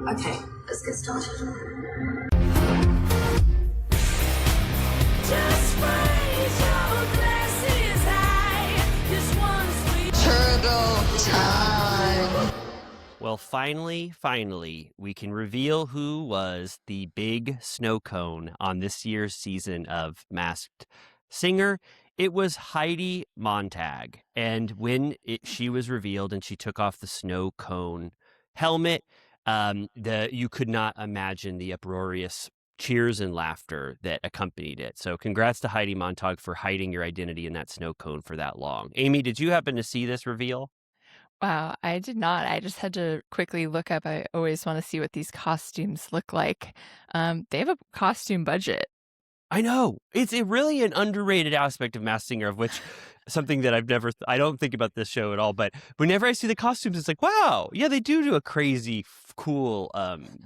Okay, let's get started. Just raise your glasses high. This one's for Turtle time. Well, finally, we can reveal who was the big snow cone on this year's season of Masked Singer. It was Heidi Montag. And when she was revealed and she took off the snow cone helmet, you could not imagine the uproarious cheers and laughter that accompanied it. So congrats to Heidi Montag for hiding your identity in that snow cone for that long. Amy, did you happen to see this reveal? Wow, I did not. I just had to quickly look up. I always want to see what these costumes look like. They have a costume budget. I know. It's really an underrated aspect of Masked Singer, of which something that I don't think about this show at all, but whenever I see the costumes, it's like, wow, yeah, they do a crazy, cool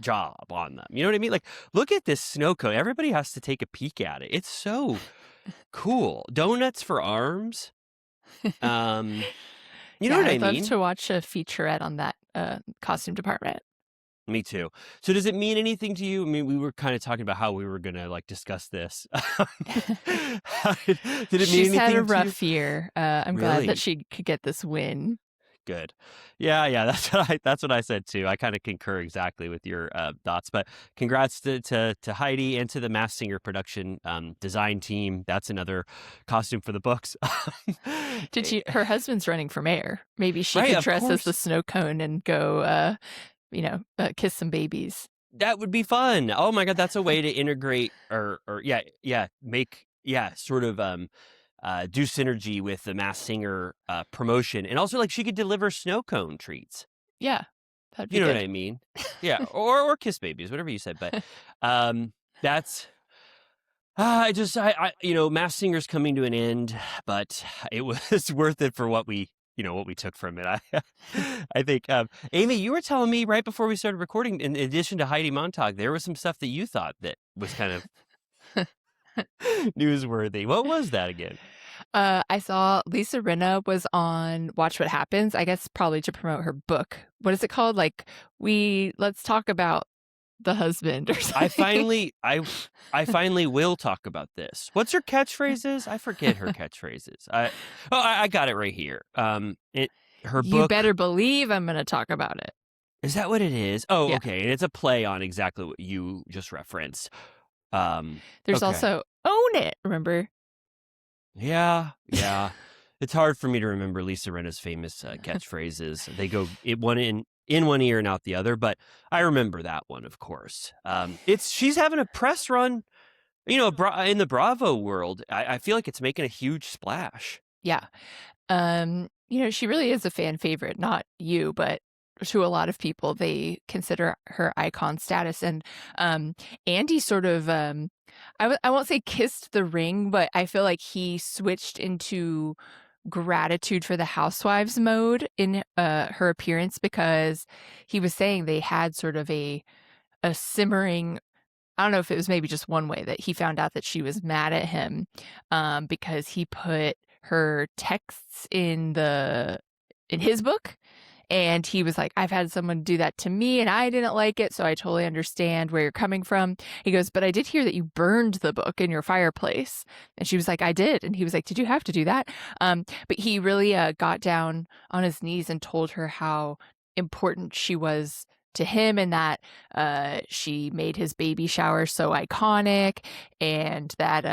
job on them. You know what I mean? Like, look at this snow cone. Everybody has to take a peek at it. It's so cool. Donuts for arms. You know what I mean? I'd love to watch a featurette on that costume department. Me too. So does it mean anything to you? I mean, we were kind of talking about how we were going to discuss this. Did it mean anything She's had a to you? rough year. I'm glad Really? that she could get this win. Good. Yeah, that's what I said too. I kind of concur exactly with your thoughts. But congrats to Heidi and to the Masked Singer production design team. That's another costume for the books. Her husband's running for mayor. Maybe she Right, could of dress as course. the snow cone and go, kiss some babies. That would be fun. Oh my God, that's a way to integrate do synergy with the Masked Singer promotion, and also she could deliver snow cone treats. Yeah, that'd be You know good. what I mean? Yeah, or kiss babies, whatever you said. But that's Masked Singer's coming to an end, but it was worth it for what we took from it. I think, Amy, you were telling me right before we started recording, in addition to Heidi Montag, there was some stuff that you thought that was kind of newsworthy. What was that again? I saw Lisa Rinna was on Watch What Happens, I guess probably to promote her book. What is it called? Let's talk about the husband or something. I finally will talk about this. What's her catchphrases? I forget her catchphrases. I got it right here. Her book. You better believe I'm going to talk about it. Is that what it is? Oh, Yeah. okay. And it's a play on exactly what you just referenced. There's okay. also Own It, remember? Yeah. It's hard for me to remember Lisa Rinna's famous catchphrases. They go in one ear and out the other, but I remember that one, of course. She's having a press run, in the Bravo world. I feel like it's making a huge splash. Yeah. She really is a fan favorite, not you, but to a lot of people, they consider her icon status. And Andy sort of, I won't say kissed the ring, but I feel like he switched into gratitude for the Housewives mode in her appearance, because he was saying they had sort of a simmering, I don't know if it was maybe just one way, that he found out that she was mad at him because he put her texts in his book. And he was like, I've had someone do that to me and I didn't like it, so I totally understand where you're coming from. He goes, but I did hear that you burned the book in your fireplace. And she was like, I did. And he was like, did you have to do that? But he really got down on his knees and told her how important she was to him, and that she made his baby shower so iconic, and that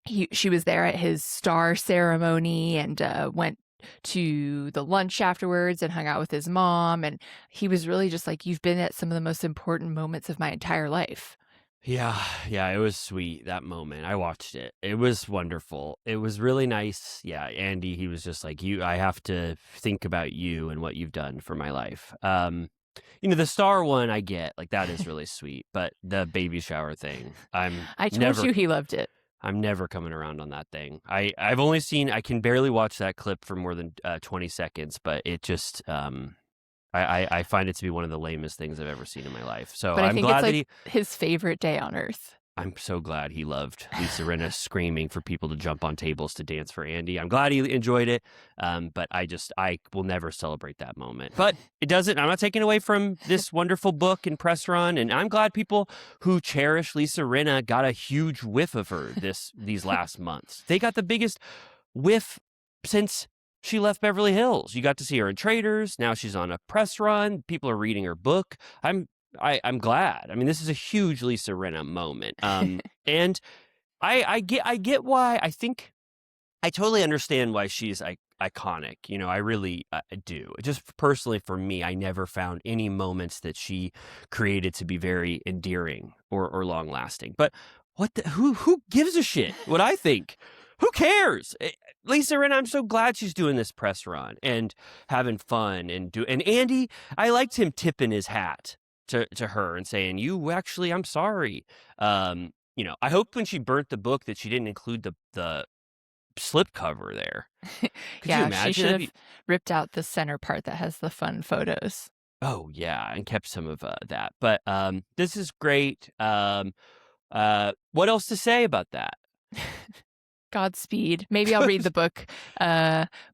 she was there at his star ceremony and went to the lunch afterwards and hung out with his mom. And he was really just like, you've been at some of the most important moments of my entire life. Yeah, it was sweet, that moment. I watched it. It was wonderful. It was really nice. Yeah, Andy, he was just like, I have to think about you and what you've done for my life. The star one I get, that is really sweet, but the baby shower thing, I told you he loved it. I'm never coming around on that thing. I've only seen, I can barely watch that clip for more than 20 seconds, but it just, I find it to be one of the lamest things I've ever seen in my life. So but I I'm think glad it's that his favorite day on earth. I'm so glad he loved Lisa Rinna screaming for people to jump on tables to dance for Andy. I'm glad he enjoyed it, but I will never celebrate that moment. But it doesn't. I'm not taking away from this wonderful book and press run, and I'm glad people who cherish Lisa Rinna got a huge whiff of her these last months. They got the biggest whiff since she left Beverly Hills. You got to see her in Traders. Now she's on a press run. People are reading her book. I'm glad. I mean, this is a huge Lisa Rinna moment. And I get why. I think I totally understand why she's iconic. You know, I really do. Just personally for me, I never found any moments that she created to be very endearing or long lasting. But who gives a shit what I think? Who cares? Lisa Rinna, I'm so glad she's doing this press run and having fun and Andy, I liked him tipping his hat to her and saying, I'm sorry. You know, I hope when she burnt the book that she didn't include the slipcover there. Could you imagine? She should have ripped out the center part that has the fun photos. Oh yeah, and kept some of that. But this is great. What else to say about that? Godspeed. Maybe I'll read the book.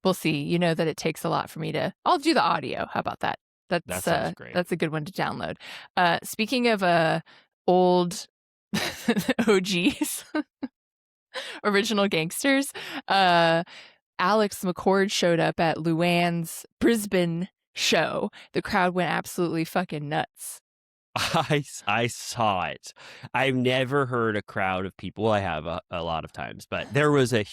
We'll see. You know that it takes a lot for me I'll do the audio. How about that? That sounds great. That's a good one to download. Speaking of old OGs, original gangsters, Alex McCord showed up at Luann's Brisbane show. The crowd went absolutely fucking nuts. I saw it. I've never heard a crowd of people. Well, I have a lot of times, but there was it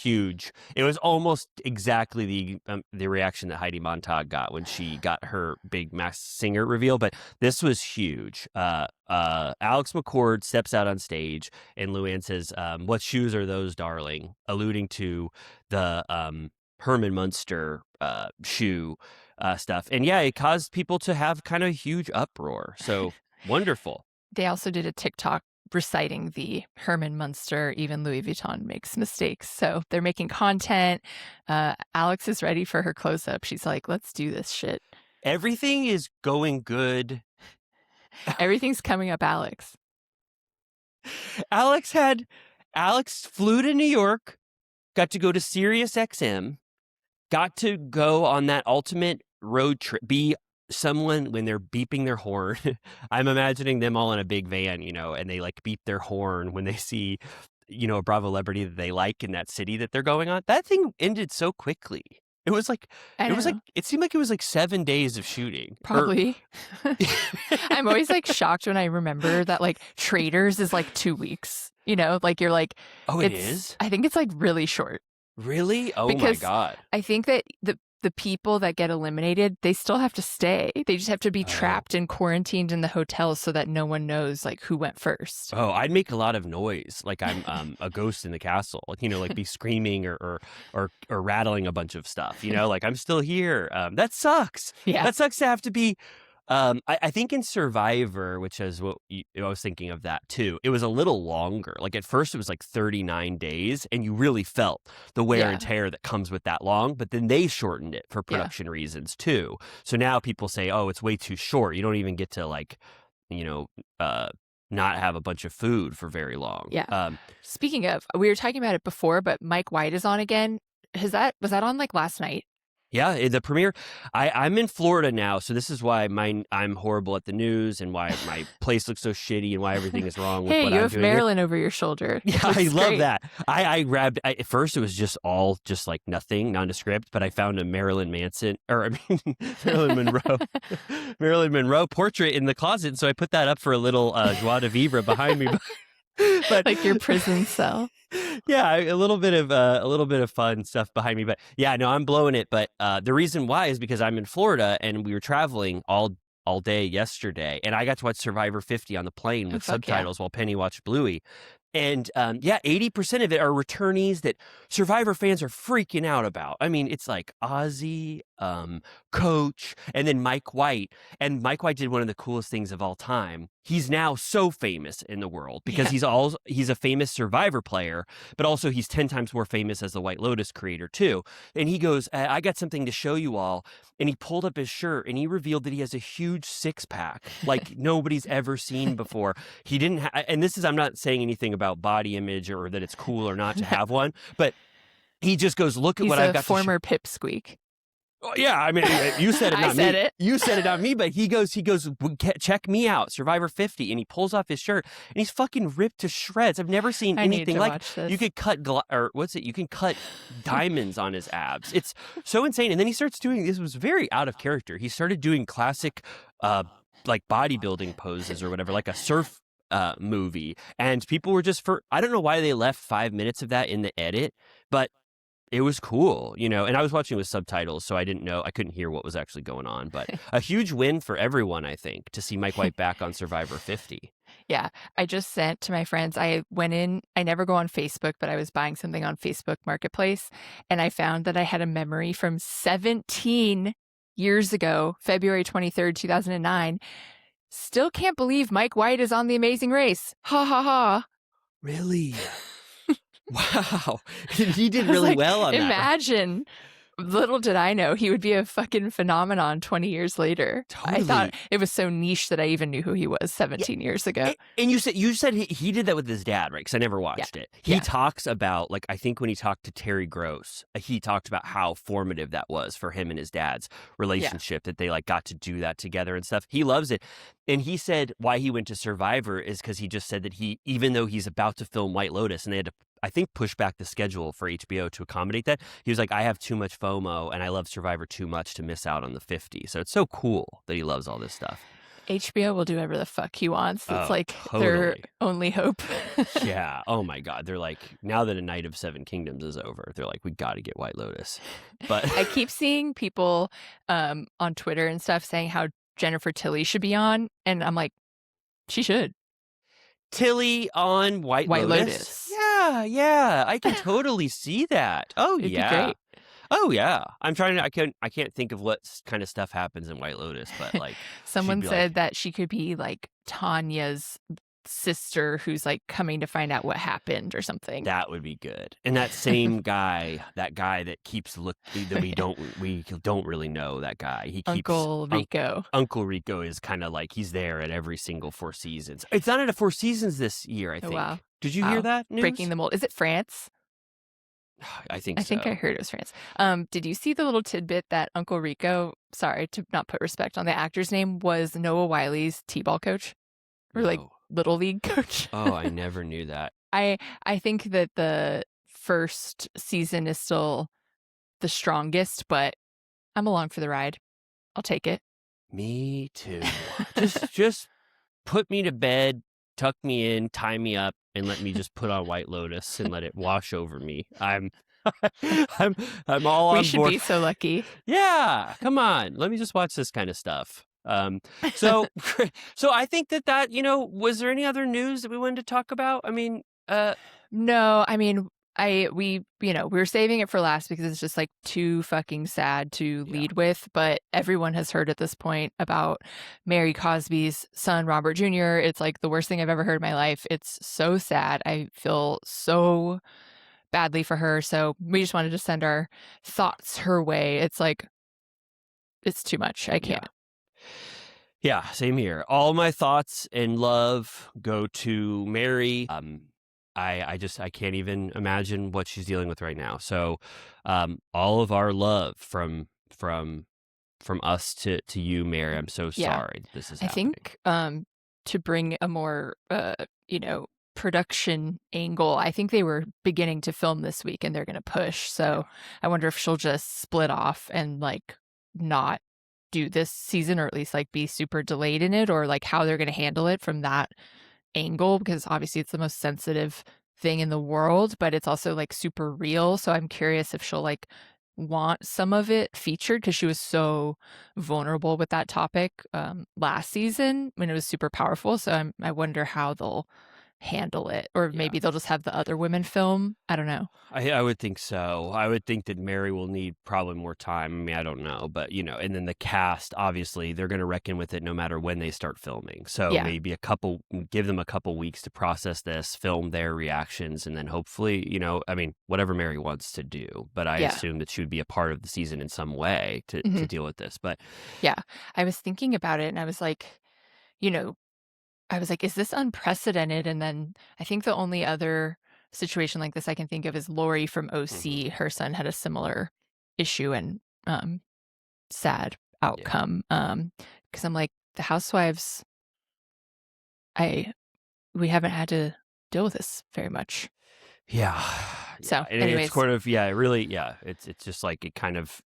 was almost exactly the reaction that Heidi Montag got when she got her big Masked Singer reveal. But this was huge. Alex McCord steps out on stage and Luann says, "What shoes are those, darling?" alluding to the Herman Munster shoe stuff. And yeah, it caused people to have kind of a huge uproar. So wonderful. They also did a TikTok reciting the Herman Munster, even Louis Vuitton makes mistakes. So they're making content. Alex is ready for her close-up. She's like, let's do this shit. Everything is going good. Everything's coming up, Alex. Alex flew to New York, got to go to Sirius XM, got to go on that ultimate road trip, be someone when they're beeping their horn. I'm imagining them all in a big van, you know, and they like beep their horn when they see, you know, a Bravo celebrity that they like in that city that they're going on. That thing ended so quickly. It was like, it seemed like it was like 7 days of shooting. Probably. I'm always like shocked when I remember that like Traders is like 2 weeks, you know, like you're like, oh, it is? I think it's like really short. Really? Oh because my God. I think that the people that get eliminated, they still have to stay. They just have to be trapped and quarantined in the hotel so that no one knows like who went first. Oh, I'd make a lot of noise, like I'm a ghost in the castle. You know, like be screaming or rattling a bunch of stuff. You know, like I'm still here. That sucks. Yeah, that sucks to have to be. I think in Survivor, which is what I was thinking of that too, it was a little longer. Like at first it was like 39 days and you really felt the wear and tear that comes with that long, but then they shortened it for production reasons too. So now people say, oh, it's way too short. You don't even get to like, you know, not have a bunch of food for very long. Yeah. Speaking of, we were talking about it before, but Mike White is on again. Was that on like last night? Yeah, the premiere. I'm in Florida now, so this is why I'm horrible at the news and why my place looks so shitty and why everything is wrong with what I'm doing. Hey, you have Marilyn over your shoulder. Yeah, I love that. I grabbed, at first it was just like nothing, nondescript, but I found a Marilyn Monroe portrait in the closet, so I put that up for a little joie de vivre behind me. But like your prison cell. Yeah, a little bit of fun stuff behind me, but yeah, no, I'm blowing it. But the reason why is because I'm in Florida and we were traveling all day yesterday, and I got to watch Survivor 50 on the plane with subtitles while Penny watched Bluey. And 80% of it are returnees that Survivor fans are freaking out about. I mean, it's like Ozzy, coach, and then Mike White. And Mike White did one of the coolest things of all time. He's now so famous in the world because he's a famous Survivor player, but also he's 10 times more famous as the White Lotus creator too. And he goes, I got something to show you all. And he pulled up his shirt and he revealed that he has a huge 6-pack like nobody's ever seen before. He didn't and this is, I'm not saying anything about body image or that it's cool or not to have one, but he just goes, look at what I've got. Former pipsqueak. Oh, yeah, I mean, you said it, not I said me. it. You said it, not me. But he goes, check me out, Survivor 50, and he pulls off his shirt, and he's fucking ripped to shreds. I've never seen anything like. You could cut you can cut diamonds on his abs. It's so insane. And then he starts doing this. Was very out of character. He started doing classic, like bodybuilding poses or whatever, like a surf movie, and people were just I don't know why they left 5 minutes of that in the edit, but it was cool, and I was watching with subtitles, so I couldn't hear what was actually going on, but a huge win for everyone, I think, to see Mike White back on Survivor 50. Yeah, I just sent to my friends. I went in, I never go on Facebook, but I was buying something on Facebook Marketplace, and I found that I had a memory from 17 years ago, February 23rd, 2009. Still can't believe Mike White is on The Amazing Race. Ha ha ha. Really? Wow. He did really well on that. Imagine. Little did I know he would be a fucking phenomenon 20 years later. Totally. I thought it was so niche that I even knew who he was 17 years ago. And you said he did that with his dad, right? Because I never watched it. He talks about, like, I think when he talked to Terry Gross, he talked about how formative that was for him and his dad's relationship, that they like got to do that together and stuff. He loves it. And he said why he went to Survivor is because he just said that even though he's about to film White Lotus and they had to, I think, push back the schedule for HBO to accommodate that, he was like, I have too much FOMO and I love Survivor too much to miss out on the 50. So it's so cool that he loves all this stuff. HBO will do whatever the fuck he wants. It's totally. Their only hope. Yeah. Oh my God. They're like, now that A Night of Seven Kingdoms is over, they're like, we got to get White Lotus. But I keep seeing people on Twitter and stuff saying how Jennifer Tilly should be on. And I'm like, she should. Tilly on White Lotus? Yeah. I can totally see that. Oh, It'd yeah. be great. Oh, yeah. I can't think of what kind of stuff happens in White Lotus, but like. Someone said that she could be like Tanya's sister who's like coming to find out what happened or something. That would be good. And that same guy, that keeps looking, that we don't really know that guy. He keeps Uncle Rico. Uncle Rico is kind of like, he's there at every single Four Seasons. It's not at a Four Seasons this year, I think. Oh, wow. Did you hear that news? Breaking the mold. Is it France? I think I think I heard it was France. Did you see the little tidbit that Uncle Rico, sorry to not put respect on the actor's name, was Noah Wiley's T-ball coach? Or like Little League coach? Oh, I never knew that. I think that the first season is still the strongest, but I'm along for the ride. I'll take it. Me too. just put me to bed, tuck me in, tie me up, and let me just put on White Lotus and let it wash over me. I'm all on board. We should be so lucky. Yeah, come on. Let me just watch this kind of stuff. So I think that was there any other news that we wanted to talk about? I mean, no. I mean, we were saving it for last because it's just like too fucking sad to lead with, but everyone has heard at this point about Mary Cosby's son, Robert Jr. It's like the worst thing I've ever heard in my life. It's so sad. I feel so badly for her. So we just wanted to send our thoughts her way. It's like, it's too much. I can't. Yeah, same here. All my thoughts and love go to Mary. I can't even imagine what she's dealing with right now. So, all of our love from us to you, Mary. I'm so sorry this is happening. I think to bring a more production angle, I think they were beginning to film this week and they're going to push. So I wonder if she'll just split off and like not do this season, or at least like be super delayed in it, or like how they're going to handle it from that angle, because obviously it's the most sensitive thing in the world, but it's also like super real. So I'm curious if she'll like want some of it featured, because she was so vulnerable with that topic last season when it was super powerful. So I wonder how they'll handle it, or Yeah. maybe they'll just have the other women film. I don't know. I would think so. I would think that Mary will need probably more time. I mean, I don't know, but and then the cast, obviously, they're going to reckon with it no matter when they start filming. So Yeah. maybe give them a couple weeks to process this, film their reactions, and then hopefully, I mean, whatever Mary wants to do. But I Yeah. assume that she would be a part of the season in some way to deal with this. But Yeah. I was thinking about it and I was like, is this unprecedented? And then I think the only other situation like this I can think of is Lori from OC. Her son had a similar issue and sad outcome. Because I'm like, the Housewives, we haven't had to deal with this very much. yeah. So, and anyways. it's sort of, it's just like it kind of,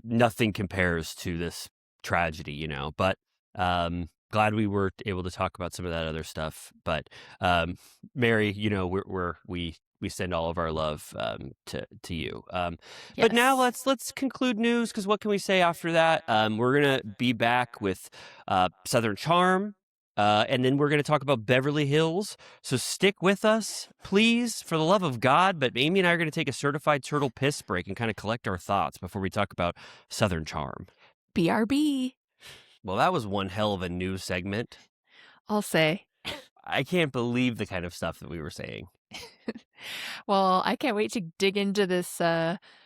nothing compares to this tragedy, but glad we were able to talk about some of that other stuff. But Mary, we send all of our love to you. But now let's conclude news, because what can we say after that? We're gonna be back with Southern Charm. And then we're going to talk about Beverly Hills. So stick with us, please, for the love of God. But Amy and I are going to take a certified turtle piss break and kind of collect our thoughts before we talk about Southern Charm. BRB. Well, that was one hell of a news segment. I'll say. I can't believe the kind of stuff that we were saying. Well, I can't wait to dig into this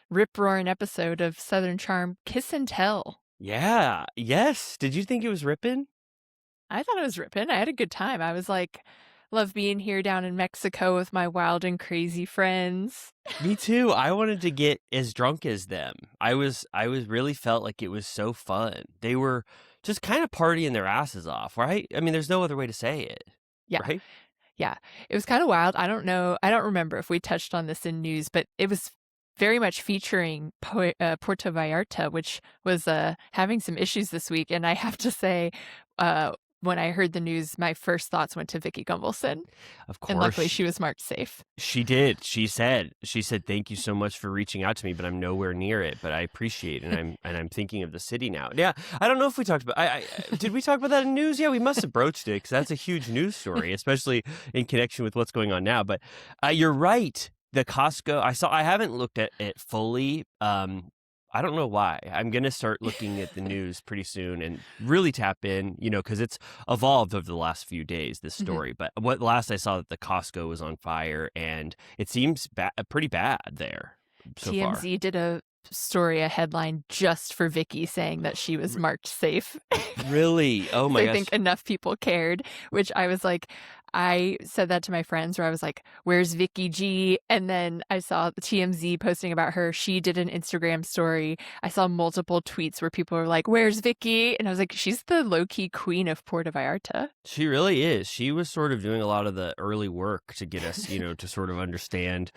rip-roaring episode of Southern Charm, Kiss and Tell. Yeah. Yes. Did you think it was ripping? I thought it was ripping. I had a good time. I was like, love being here down in Mexico with my wild and crazy friends. Me too. I wanted to get as drunk as them. I was really felt like it was so fun. They were just kind of partying their asses off, right? I mean, there's no other way to say it. Yeah. Right? Yeah. It was kind of wild. I don't know. I don't remember if we touched on this in news, but it was very much featuring Puerto Vallarta, which was having some issues this week. And I have to say, when I heard the news, my first thoughts went to Vicky Gunvalson. Of course. And luckily she was marked safe. She did. She said, thank you so much for reaching out to me, but I'm nowhere near it, but I appreciate it. And I'm thinking of the city now. Yeah. I don't know if we talked about, did we talk about that in news? Yeah, we must have broached it, because that's a huge news story, especially in connection with what's going on now. But you're right. The Costco, I haven't looked at it fully. I don't know why. I'm going to start looking at the news pretty soon and really tap in, because it's evolved over the last few days, this story. But what last I saw that the Costco was on fire, and it seems pretty bad there so far. TMZ did a story, a headline just for Vicky saying that she was marked safe. Really? Oh my gosh. I think enough people cared, which I was like, I said that to my friends where I was like, where's Vicky G? And then I saw the TMZ posting about her. She did an Instagram story. I saw multiple tweets where people were like, where's Vicky? And I was like, she's the low-key queen of Puerto Vallarta. She really is. She was sort of doing a lot of the early work to get us, to sort of understand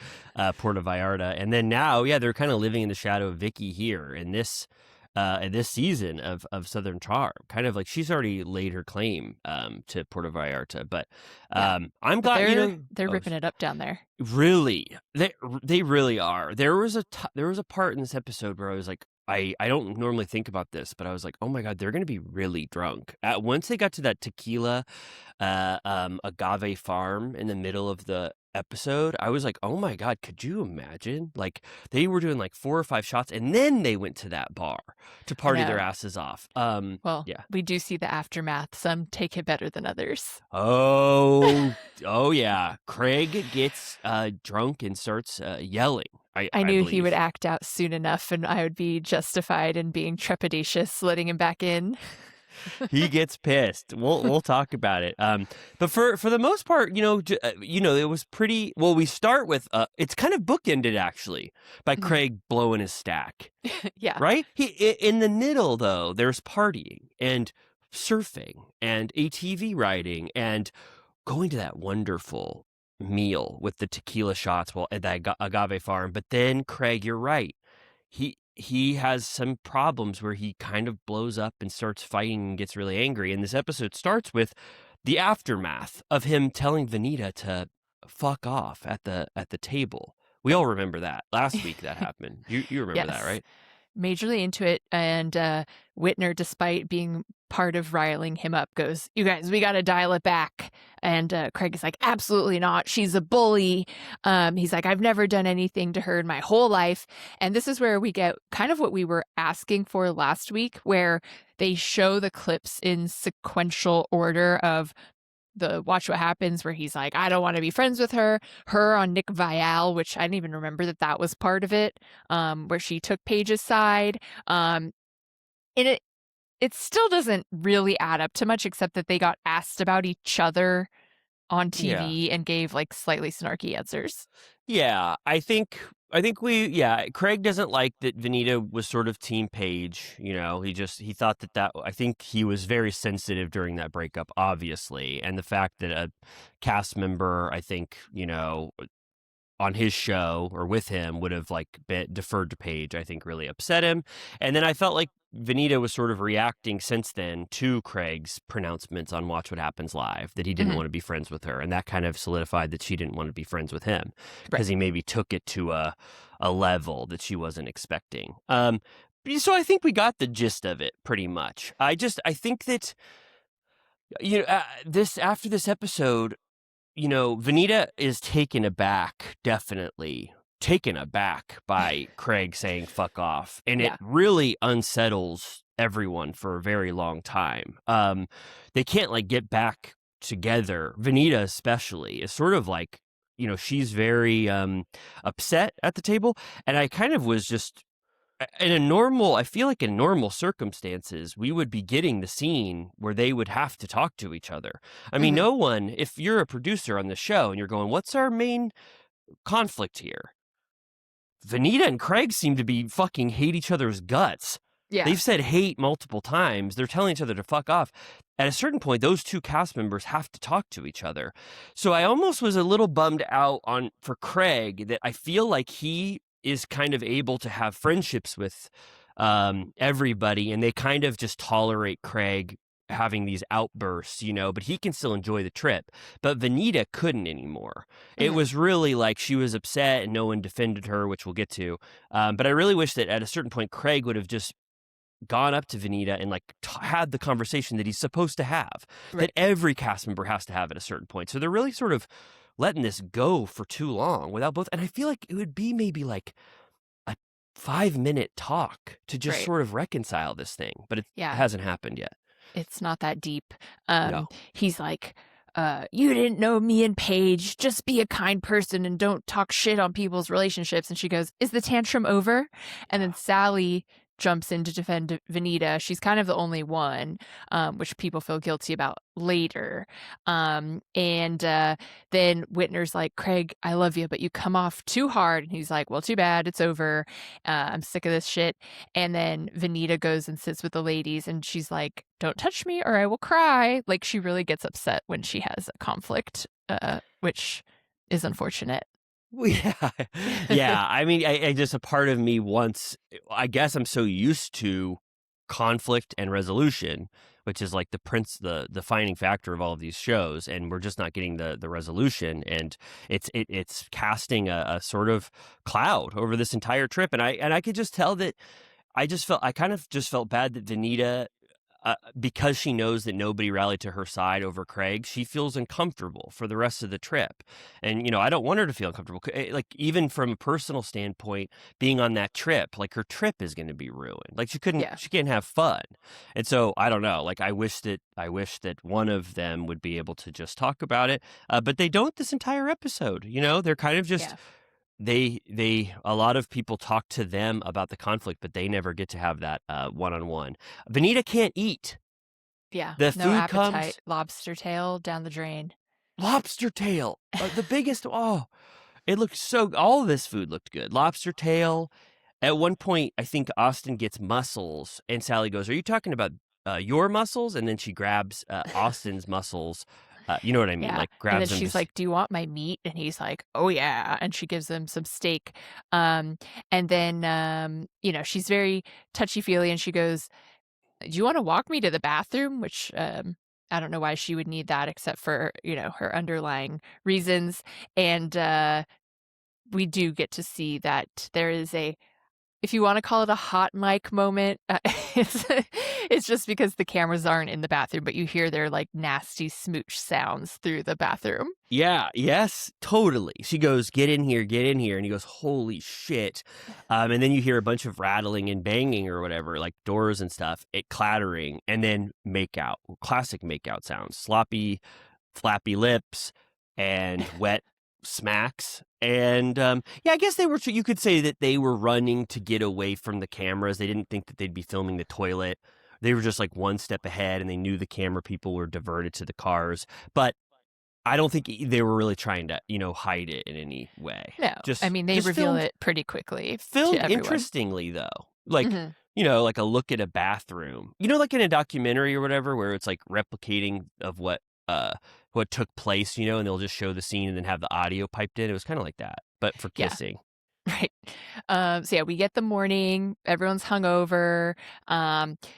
Puerto Vallarta. And then now, they're kind of living in the shadow of Vicky here in this season of Southern Charm. Kind of like she's already laid her claim to Puerto Vallarta. But I'm glad they're ripping it up down there. Really, they really are. There was a part in this episode where I was like, I don't normally think about this, but I was like, oh my God, they're going to be really drunk. Once they got to that tequila agave farm in the middle of the episode, I was like, oh my God, could you imagine? Like, they were doing like 4 or 5 shots, and then they went to that bar to party their asses off. We do see the aftermath. Some take it better than others. Oh yeah. Craig gets drunk and starts yelling. I knew he would act out soon enough, and I would be justified in being trepidatious, letting him back in. He gets pissed. We'll talk about it. But for the most part, it was pretty. Well, we start with it's kind of bookended actually by Craig blowing his stack. Yeah. Right. In the middle though, there's partying and surfing and ATV riding and going to that wonderful meal with the tequila shots at that agave farm. But then Craig, you're right. He has some problems where he kind of blows up and starts fighting and gets really angry. And this episode starts with the aftermath of him telling Vanita to fuck off at the table. We all remember that. Last week that happened. You remember that, right? majorly into it. And Whitner, despite being part of riling him up, goes, "You guys, we got to dial it back." And Craig is like, "Absolutely not. She's a bully." He's like, "I've never done anything to her in my whole life." And this is where we get kind of what we were asking for last week, where they show the clips in sequential order of the Watch What Happens, where he's like, "I don't want to be friends with her." Her on Nick Viall, which I didn't even remember that was part of it, where she took Paige's side. And it still doesn't really add up to much, except that they got asked about each other on TV and gave like slightly snarky answers. Yeah, I think Craig doesn't like that Venita was sort of team Paige, you know. He thought that I think he was very sensitive during that breakup, obviously, and the fact that a cast member, I think, you know, on his show or with him would have like deferred to Paige, I think really upset him. And then I felt like Venita was sort of reacting since then to Craig's pronouncements on Watch What Happens Live, that he didn't want to be friends with her. And that kind of solidified that she didn't want to be friends with him because he maybe took it to a level that she wasn't expecting. So I think we got the gist of it pretty much. I think that, you know, after this episode, you know, Venita is definitely taken aback by Craig saying fuck off. And it really unsettles everyone for a very long time. They can't like get back together. Venita especially is sort of like, you know, she's very upset at the table. And I kind of was just, I feel like in normal circumstances, we would be getting the scene where they would have to talk to each other. I mean, no one, if you're a producer on the show and you're going, what's our main conflict here? Venita and Craig seem to be fucking hate each other's guts. Yeah. They've said hate multiple times. They're telling each other to fuck off. At a certain point, those two cast members have to talk to each other. So I almost was a little bummed out for Craig that I feel like he is kind of able to have friendships with everybody, and they kind of just tolerate Craig having these outbursts, you know, but he can still enjoy the trip. But Venita couldn't anymore. It was really like she was upset and no one defended her, which we'll get to. But I really wish that at a certain point, Craig would have just gone up to Venita and like had the conversation that he's supposed to have, that every cast member has to have at a certain point. So they're really sort of letting this go for too long without both. And I feel like it would be maybe like a 5-minute talk to just sort of reconcile this thing, but it hasn't happened yet. It's not that deep. He's like, "You didn't know me and Paige. Just be a kind person and don't talk shit on people's relationships." And she goes, "Is the tantrum over?" And then Sally jumps in to defend Venita. She's kind of the only one, which people feel guilty about later. And then Whitner's like, "Craig, I love you, but you come off too hard." And he's like, "Well, too bad. It's over. I'm sick of this shit." And then Venita goes and sits with the ladies and she's like, "Don't touch me or I will cry." Like, she really gets upset when she has a conflict, which is unfortunate. Yeah. I mean, I just, a part of me wants, I guess I'm so used to conflict and resolution, which is like the defining factor of all of these shows, and we're just not getting the resolution, and it's casting a sort of cloud over this entire trip, and I could just tell that I kind of just felt bad that Venita, because she knows that nobody rallied to her side over Craig, she feels uncomfortable for the rest of the trip. And, you know, I don't want her to feel uncomfortable. Like, even from a personal standpoint, being on that trip, like, her trip is going to be ruined. Like, she can't have fun. And so, I don't know, like, I wish that one of them would be able to just talk about it. But they don't this entire episode, you know, they're kind of just... They a lot of people talk to them about the conflict, but they never get to have that one-on-one. Venita can't eat. Yeah, the no food appetite. comes. Lobster tail down the drain. Lobster tail, the biggest. Oh, it looked so. All of this food looked good. Lobster tail. At one point, I think Austin gets mussels, and Sally goes, "Are you talking about your muscles?" And then she grabs Austin's muscles. You know what I mean? Yeah. Like, grabs And then them. she's like, "Do you want my meat?" And he's like, "Oh yeah." And she gives him some steak. And then, you know, she's very touchy-feely and she goes, "Do you want to walk me to the bathroom?" Which, I don't know why she would need that except for, you know, her underlying reasons. And we do get to see that there is a if you want to call it a hot mic moment, it's it's just because the cameras aren't in the bathroom, but you hear their like nasty smooch sounds through the bathroom. Yeah, yes, totally. She goes, get in here, and he goes, holy shit. And then you hear a bunch of rattling and banging or whatever, like doors and stuff, it clattering, and then makeout, classic makeout sounds, sloppy, flappy lips, and wet smacks. And yeah, I guess they were, you could say that they were running to get away from the cameras. They didn't think that they'd be filming the toilet. They were just like one step ahead, and they knew the camera people were diverted to the cars. But I don't think they were really trying to, hide it in any way. No, I mean, they reveal it pretty quickly. Filmed to everyone. interestingly, though. Like, like a look at a bathroom. Like in a documentary or whatever, where it's like replicating of what took place, and they'll just show the scene and then have the audio piped in. It was kind of like that, but for kissing. Yeah. Right. So yeah, we get the morning. Everyone's hungover.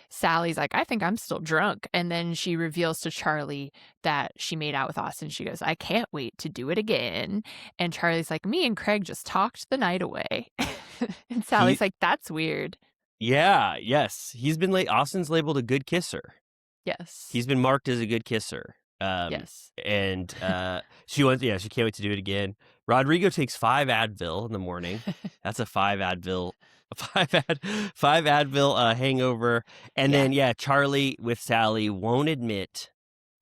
Sally's like, I think I'm still drunk. And then she reveals to Charlie that she made out with Austin. She goes, I can't wait to do it again. And Charlie's like, me and Craig just talked the night away. And Sally's like, that's weird. Yeah. Yes. Austin's labeled a good kisser. Yes. He's been marked as a good kisser. Yes. And she can't wait to do it again. Rodrigo takes 5 Advil in the morning. That's a 5 Advil hangover. And then, Charlie with Sally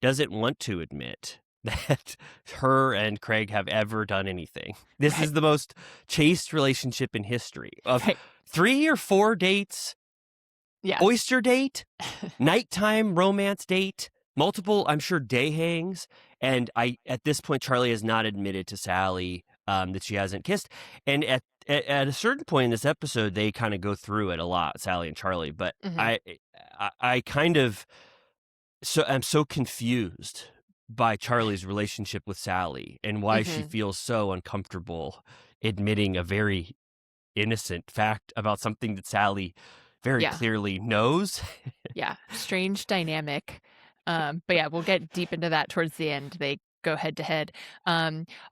doesn't want to admit that her and Craig have ever done anything. This is the most chaste relationship in history of 3 or 4 dates. Yeah. Oyster date, nighttime romance date, multiple, I'm sure, day hangs. And at this point, Charlie has not admitted to Sally that she hasn't kissed. And at a certain point in this episode, they kind of go through it a lot, Sally and Charlie. But I kind of, I'm so confused by Charlie's relationship with Sally and why she feels so uncomfortable admitting a very innocent fact about something that Sally very clearly knows. Yeah, strange dynamic. But yeah, we'll get deep into that towards the end. They go head to head.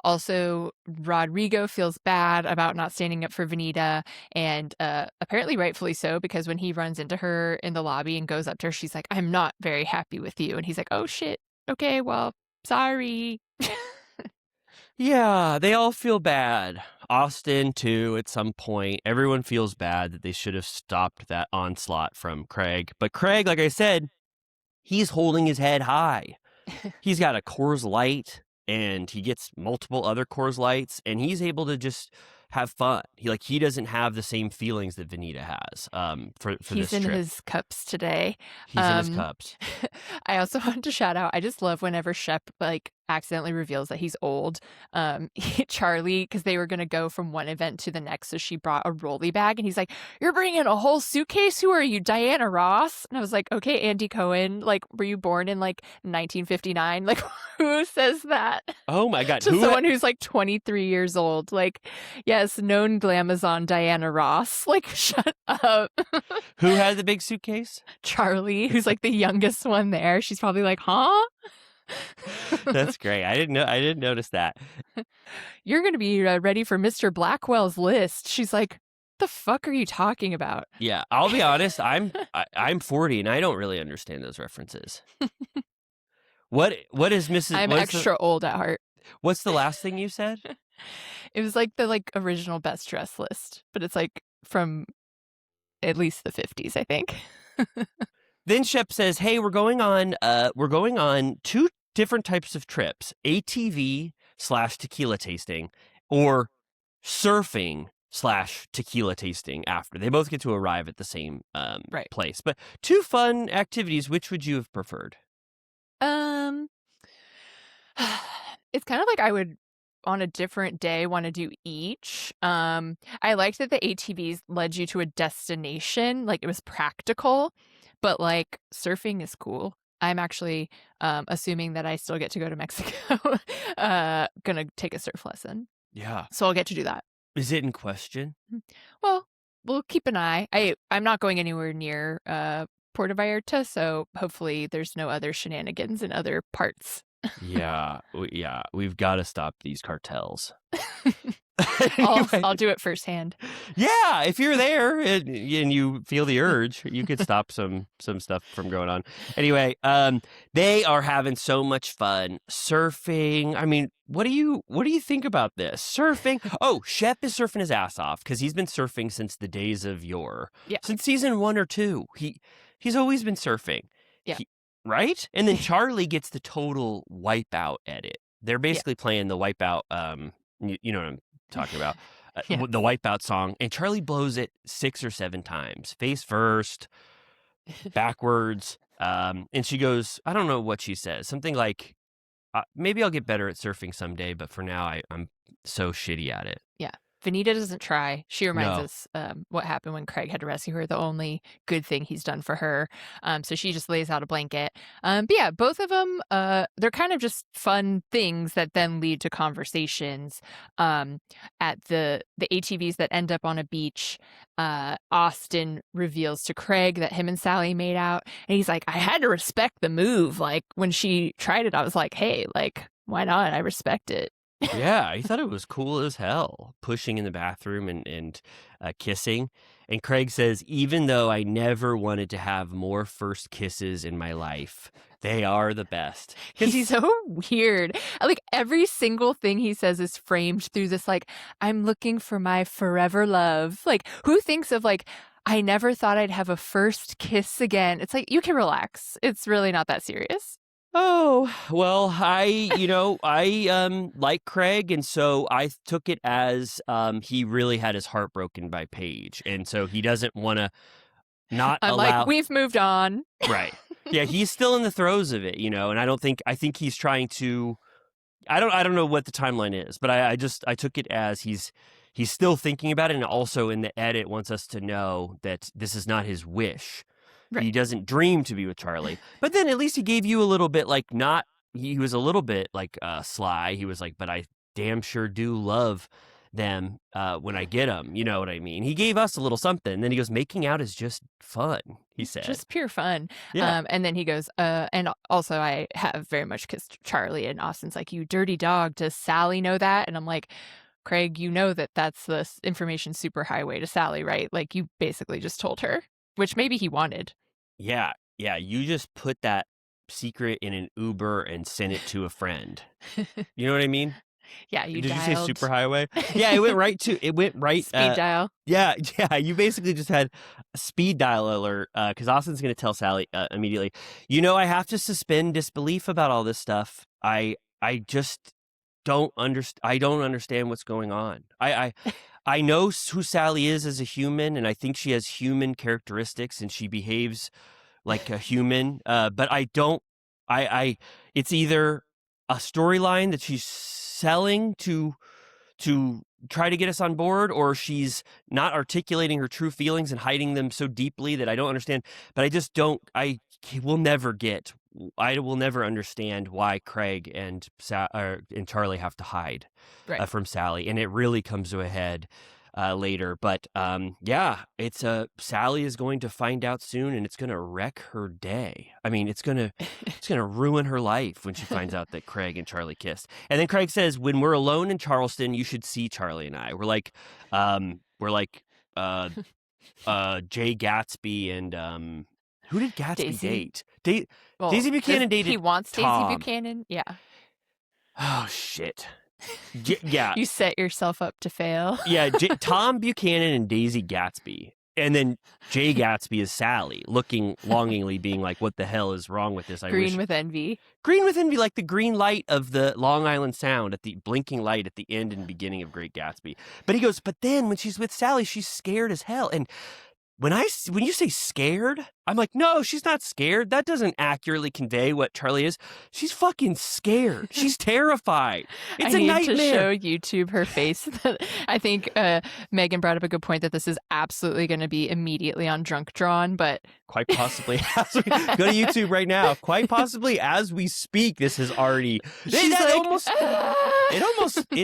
Also, Rodrigo feels bad about not standing up for Venita, and apparently rightfully so, because when he runs into her in the lobby and goes up to her, she's like, I'm not very happy with you. And he's like, oh shit. Okay, well, sorry. Yeah, they all feel bad. Austin, too, at some point. Everyone feels bad that they should have stopped that onslaught from Craig. But Craig, like I said, he's holding his head high. He's got a Coors Light, and he gets multiple other Coors Lights, and he's able to just have fun. He doesn't have the same feelings that Venita has for this trip. He's in his cups today. He's in his cups. I also want to shout out, I just love whenever Shep accidentally reveals that he's old. Charlie, because they were going to go from one event to the next, so she brought a rolly bag, and he's like, you're bringing a whole suitcase? Who are you, Diana Ross? And I was like, okay, Andy Cohen, were you born in 1959? Who says that? Oh my God. To someone who's 23 years old. Yes, known glamazon Diana Ross. Shut up. Who had the big suitcase? Charlie, who's the youngest one there. She's probably like, huh? That's great. I didn't notice that. You're going to be ready for Mr. Blackwell's list. She's like, the fuck are you talking about? Yeah, I'll be honest. I'm 40 and I don't really understand those references. What is Mrs. I'm extra old at heart. What's the last thing you said? It was the original best dress list, but it's from at least the 50s, I think. Then Shep says, "Hey, we're going on 2 different types of trips: ATV/tequila tasting, or surfing /tequila tasting. After they both get to arrive at the same place, but 2 fun activities. Which would you have preferred?" It's kind of I would on a different day want to do each. I liked that the ATVs led you to a destination, it was practical. But surfing is cool. I'm actually assuming that I still get to go to Mexico. Gonna take a surf lesson. Yeah. So I'll get to do that. Is it in question? Well, we'll keep an eye. I'm not going anywhere near Puerto Vallarta, so hopefully there's no other shenanigans in other parts. Yeah. We've got to stop these cartels. Anyway. I'll do it firsthand. Yeah, if you're there and you feel the urge, you could stop some stuff from going on. Anyway, they are having so much fun surfing. I mean, what do you think about this? Surfing? Oh, Shep is surfing his ass off because he's been surfing since the days of yore. Yeah. Since season 1 or 2, he's always been surfing. Yeah. Right? And then Charlie gets the total Wipeout edit. They're basically playing the Wipeout. You know what I'm talking about. The Wipeout song, and Charlie blows it 6 or 7 times, face first, backwards, and she goes, I don't know what she says, something like, maybe I'll get better at surfing someday, but for now I'm so shitty at it. Yeah. Vanita doesn't try. She reminds No. us what happened when Craig had to rescue her, the only good thing he's done for her. So she just lays out a blanket. But yeah, both of them, they're kind of just fun things that then lead to conversations. At the ATVs that end up on a beach, Austin reveals to Craig that him and Sally made out. And he's like, I had to respect the move. Like, when she tried it, I was like, hey, like, why not? I respect it. Yeah, he thought it was cool as hell, pushing in the bathroom and kissing. And Craig says, even though I never wanted to have more first kisses in my life, they are the best. Because he's so weird. Like, every single thing he says is framed through this, like, I'm looking for my forever love. Like, who thinks of, like, I never thought I'd have a first kiss again? It's like, you can relax. It's really not that serious. Oh, well, I like Craig, and so I took it as he really had his heart broken by Paige, and so he doesn't want to not I'm allow. like, we've moved on. Right. Yeah, he's still in the throes of it, and I think he's trying to. I don't know what the timeline is, but I took it as he's still thinking about it, and also in the edit wants us to know that this is not his wish. Right. He doesn't dream to be with Charlie. But then at least he gave you a little bit he was a little bit like sly. He was like, but I damn sure do love them when I get them. You know what I mean? He gave us a little something. And then he goes, making out is just fun, he said. Just pure fun. Yeah. And then he goes, and also I have very much kissed Charlie. And Austin's like, you dirty dog. Does Sally know that? And I'm like, Craig, you know that's the information superhighway to Sally, right? Like, you basically just told her. Which maybe he wanted. Yeah. You just put that secret in an Uber and sent it to a friend. You know what I mean? Yeah, you Did dialed. you say superhighway? Yeah, it went right. Speed dial. Yeah. You basically just had a speed dial alert because Austin's going to tell Sally immediately. I have to suspend disbelief about all this stuff. I just don't understand. I don't understand what's going on. I know who Sally is as a human, and I think she has human characteristics, and she behaves like a human. But I don't. It's either a storyline that she's selling to try to get us on board, or she's not articulating her true feelings and hiding them so deeply that I don't understand. But I just don't. I will never understand why Craig and Charlie have to hide from Sally, and it really comes to a head later. But it's Sally is going to find out soon, and it's going to wreck her day. I mean, it's going to ruin her life when she finds out that Craig and Charlie kissed. And then Craig says, "When we're alone in Charleston, you should see Charlie and I." We're like Jay Gatsby and who did Gatsby date? Daisy Buchanan dated. He wants Tom. Daisy Buchanan. Yeah. Oh shit. Yeah. You set yourself up to fail. Yeah. Tom Buchanan and Daisy Gatsby, and then Jay Gatsby is Sally, looking longingly, being like, "What the hell is wrong with this?" Green with envy, like the green light of the Long Island Sound at the blinking light at the end and beginning of Great Gatsby. But he goes, but then when she's with Sally, she's scared as hell. And when you say scared, I'm like, no, she's not scared. That doesn't accurately convey what Charlie is. She's fucking scared. She's terrified. It's a nightmare. I need to show YouTube her face. I think Megan brought up a good point that this is absolutely going to be immediately on Drunk Drawn, but quite possibly as we go to YouTube right now. Quite possibly as we speak, this is already. It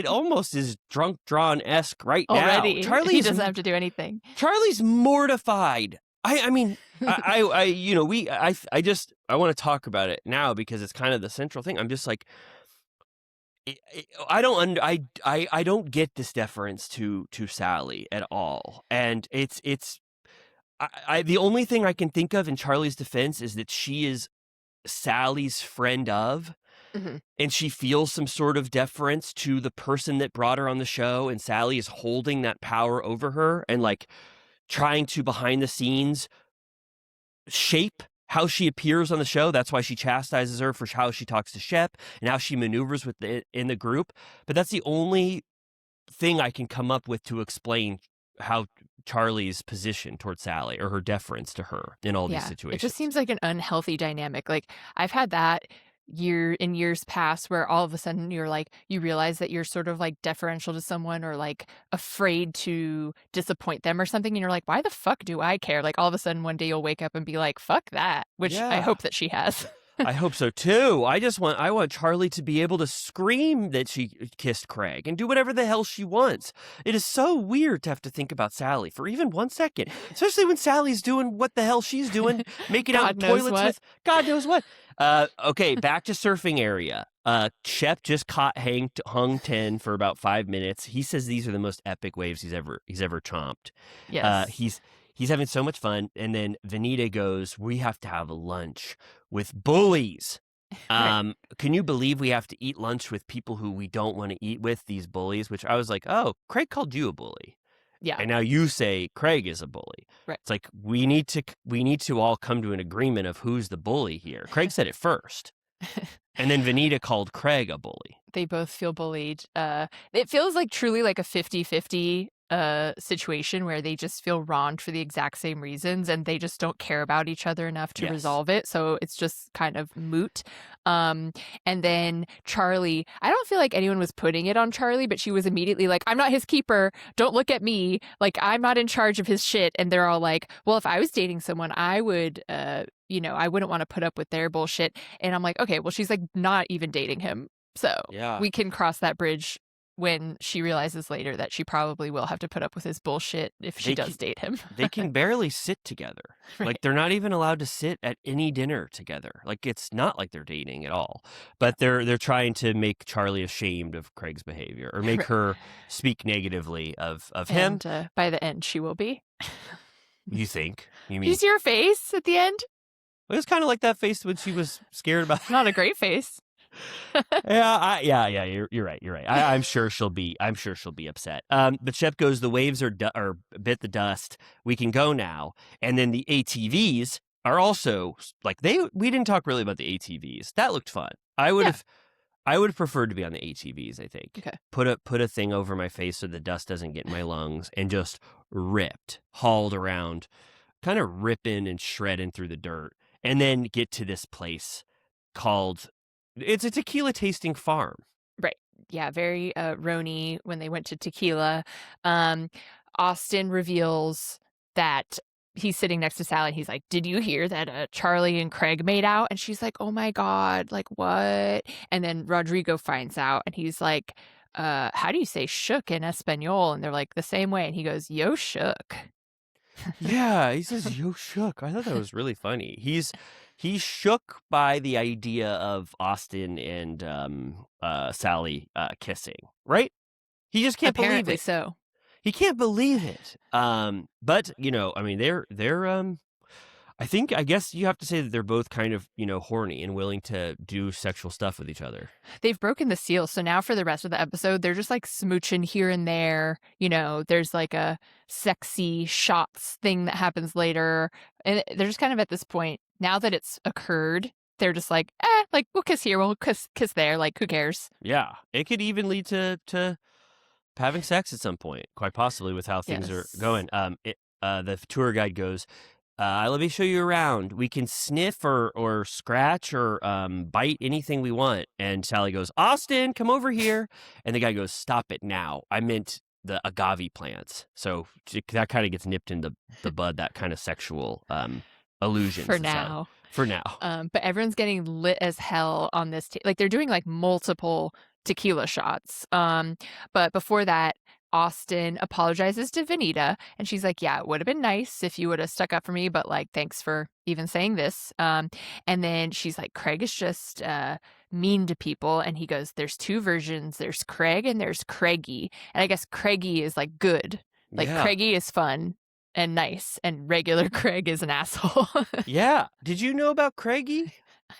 almost is Drunk Drawn-esque right already. Now. He doesn't have to do anything. Charlie's mortified. I mean, I want to talk about it now because it's kind of the central thing. I'm just like, I don't I don't get this deference to Sally at all, and it's the only thing I can think of in Charlie's defense is that she is Sally's friend of, Mhm. and she feels some sort of deference to the person that brought her on the show, and Sally is holding that power over her and like trying to behind the scenes shape how she appears on the show. That's why she chastises her for how she talks to Shep and how she maneuvers in the group. But that's the only thing I can come up with to explain how Charlie's position towards Sally or her deference to her in all these It situations. just seems like an unhealthy dynamic. Like I've had that in years past where all of a sudden you're like, you realize that you're sort of like deferential to someone or like afraid to disappoint them or something. And you're like, why the fuck do I care? Like all of a sudden one day you'll wake up and be like, fuck that, which I Yeah. hope that she has. I hope so too. I want Charlie to be able to scream that she kissed Craig and do whatever the hell she wants. It is so weird to have to think about Sally for even 1 second, especially when Sally's doing what the hell she's doing, making out in God knows toilets what. with God knows what. Okay, back to surfing area. Shep just caught hung 10 for about 5 minutes. He says these are the most epic waves he's ever chomped. Yes. He's having so much fun. And then Vanita goes, we have to have a lunch with bullies. Right. Can you believe we have to eat lunch with people who we don't want to eat with, these bullies? Which I was like, oh, Craig called you a bully. Yeah. And now you say Craig is a bully. Right. It's like we need to all come to an agreement of who's the bully here. Craig said it first. And then Vanita called Craig a bully. They both feel bullied. It feels like truly like a 50-50 situation where they just feel wronged for the exact same reasons and they just don't care about each other enough to Yes. resolve it. So it's just kind of moot. And then Charlie, I don't feel like anyone was putting it on Charlie, but she was immediately like, I'm not his keeper. Don't look at me. Like, I'm not in charge of his shit. And they're all like, well, if I was dating someone, I would, I wouldn't want to put up with their bullshit. And I'm like, okay, well, she's like not even dating him. So Yeah. we can cross that bridge when she realizes later that she probably will have to put up with his bullshit if she does date him. They can barely sit together. Right. Like they're not even allowed to sit at any dinner together. Like it's not like they're dating at all. But they're trying to make Charlie ashamed of Craig's behavior or make Right. her speak negatively of him. And by the end, she will be. You think? You Did mean you see her face at the end? it was kind of like that face when she was scared about Not a great face. Yeah, you're right. I'm sure she'll be upset. But Shep goes, the waves are bit the dust. We can go now. And then the ATVs are also like we didn't talk really about the ATVs. That looked fun. I would have preferred to be on the ATVs, I think. Okay. Put a thing over my face so the dust doesn't get in my lungs and just hauled around, kind of ripping and shredding through the dirt. And then get to this place called it's a tequila tasting farm. Right. Yeah, very Roni when they went to tequila. Austin reveals that he's sitting next to Sally and he's like, did you hear that Charlie and Craig made out? And she's like, oh my God, like what? And then Rodrigo finds out and he's like, how do you say shook in Espanol? And they're like, the same way. And he goes, yo shook. Yeah, he says yo shook. I thought that was really funny. He's shook by the idea of Austin and Sally kissing, right? He just can't Apparently believe it. so. He can't believe it. But I mean, they're I guess you have to say that they're both kind of, horny and willing to do sexual stuff with each other. They've broken the seal. So now for the rest of the episode, they're just like smooching here and there. There's like a sexy shots thing that happens later. And they're just kind of at this point, now that it's occurred, they're just like, like we'll kiss here, we'll kiss there. Like, who cares? Yeah. It could even lead to having sex at some point, quite possibly with how things are going. The tour guide goes, let me show you around. We can sniff or scratch or bite anything we want. And Sally goes, Austin, come over here. And the guy goes, stop it now. I meant the agave plants. So that kind of gets nipped in the bud, that kind of sexual illusion. For now. But everyone's getting lit as hell on this. Like they're doing like multiple tequila shots. But before that, Austin apologizes to Vanita and she's like, yeah, it would have been nice if you would have stuck up for me, but like, thanks for even saying this. And then she's like, Craig is just mean to people. And he goes, there's two versions. There's Craig and there's Craigy. And I guess Craigy is like good. Like Yeah. Craigy is fun and nice, and regular Craig is an asshole. Yeah. Did you know about Craigy?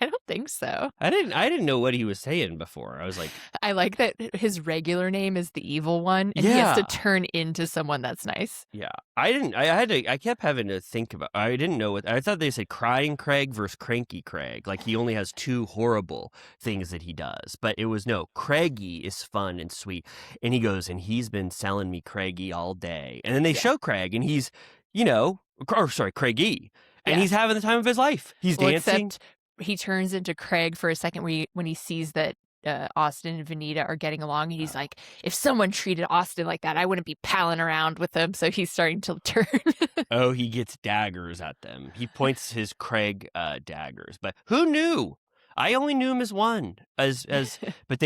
I don't think so. I didn't know what he was saying before. I was like, I like that his regular name is the evil one, and he has to turn into someone that's nice. yeah. I kept having to think about, I didn't know what, I thought they said crying Craig versus cranky Craig. Like he only has two horrible things that he does. But it was no, Craigy is fun and sweet. And he goes, and he's been selling me Craigy all day. And then they show Craig, and he's, Craigy. And he's having the time of his life. He's dancing. Except he turns into Craig for a second when he sees that Austin and Vanita are getting along. And he's like, if someone treated Austin like that, I wouldn't be palling around with them. So he's starting to turn. Oh, he gets daggers at them. He points his Craig daggers. But who knew? I only knew him as one. But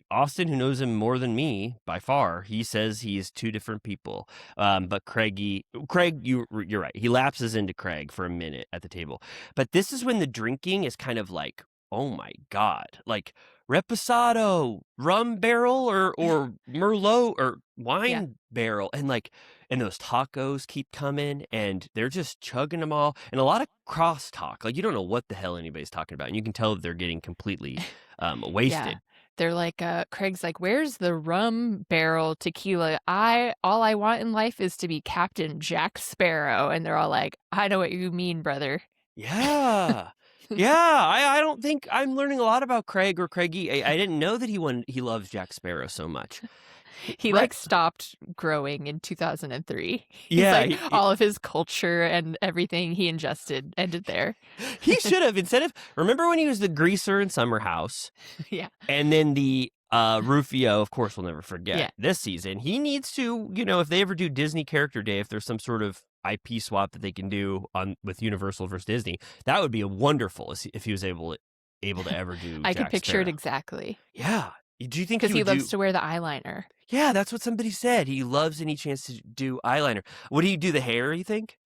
Austin, who knows him more than me by far, he says he is two different people. But Craig, you're right. He lapses into Craig for a minute at the table. But this is when the drinking is kind of like, oh my God, like Reposado, rum barrel or Merlot or wine barrel. And those tacos keep coming, and they're just chugging them all. And a lot of crosstalk. Like, you don't know what the hell anybody's talking about. And you can tell that they're getting completely wasted. Yeah. They're like, Craig's like, where's the rum barrel tequila? All I want in life is to be Captain Jack Sparrow. And they're all like, I know what you mean, brother. Yeah. Yeah, I don't think I'm learning a lot about Craig or Craigy. I didn't know that he loves Jack Sparrow so much. He stopped growing in 2003. Yeah, all of his culture and everything he ingested ended there. He should have, remember when he was the greaser in Summer House? Yeah. And then the Rufio, of course, we'll never forget this season. He needs to, if they ever do Disney Character Day, if there's some sort of IP swap that they can do with Universal versus Disney, that would be wonderful if he was able to ever do. I Jack can picture Sparrow. it exactly. Yeah. Do you think because he loves to wear the eyeliner? Yeah, that's what somebody said. He loves any chance to do eyeliner. What do you do? The hair? You think?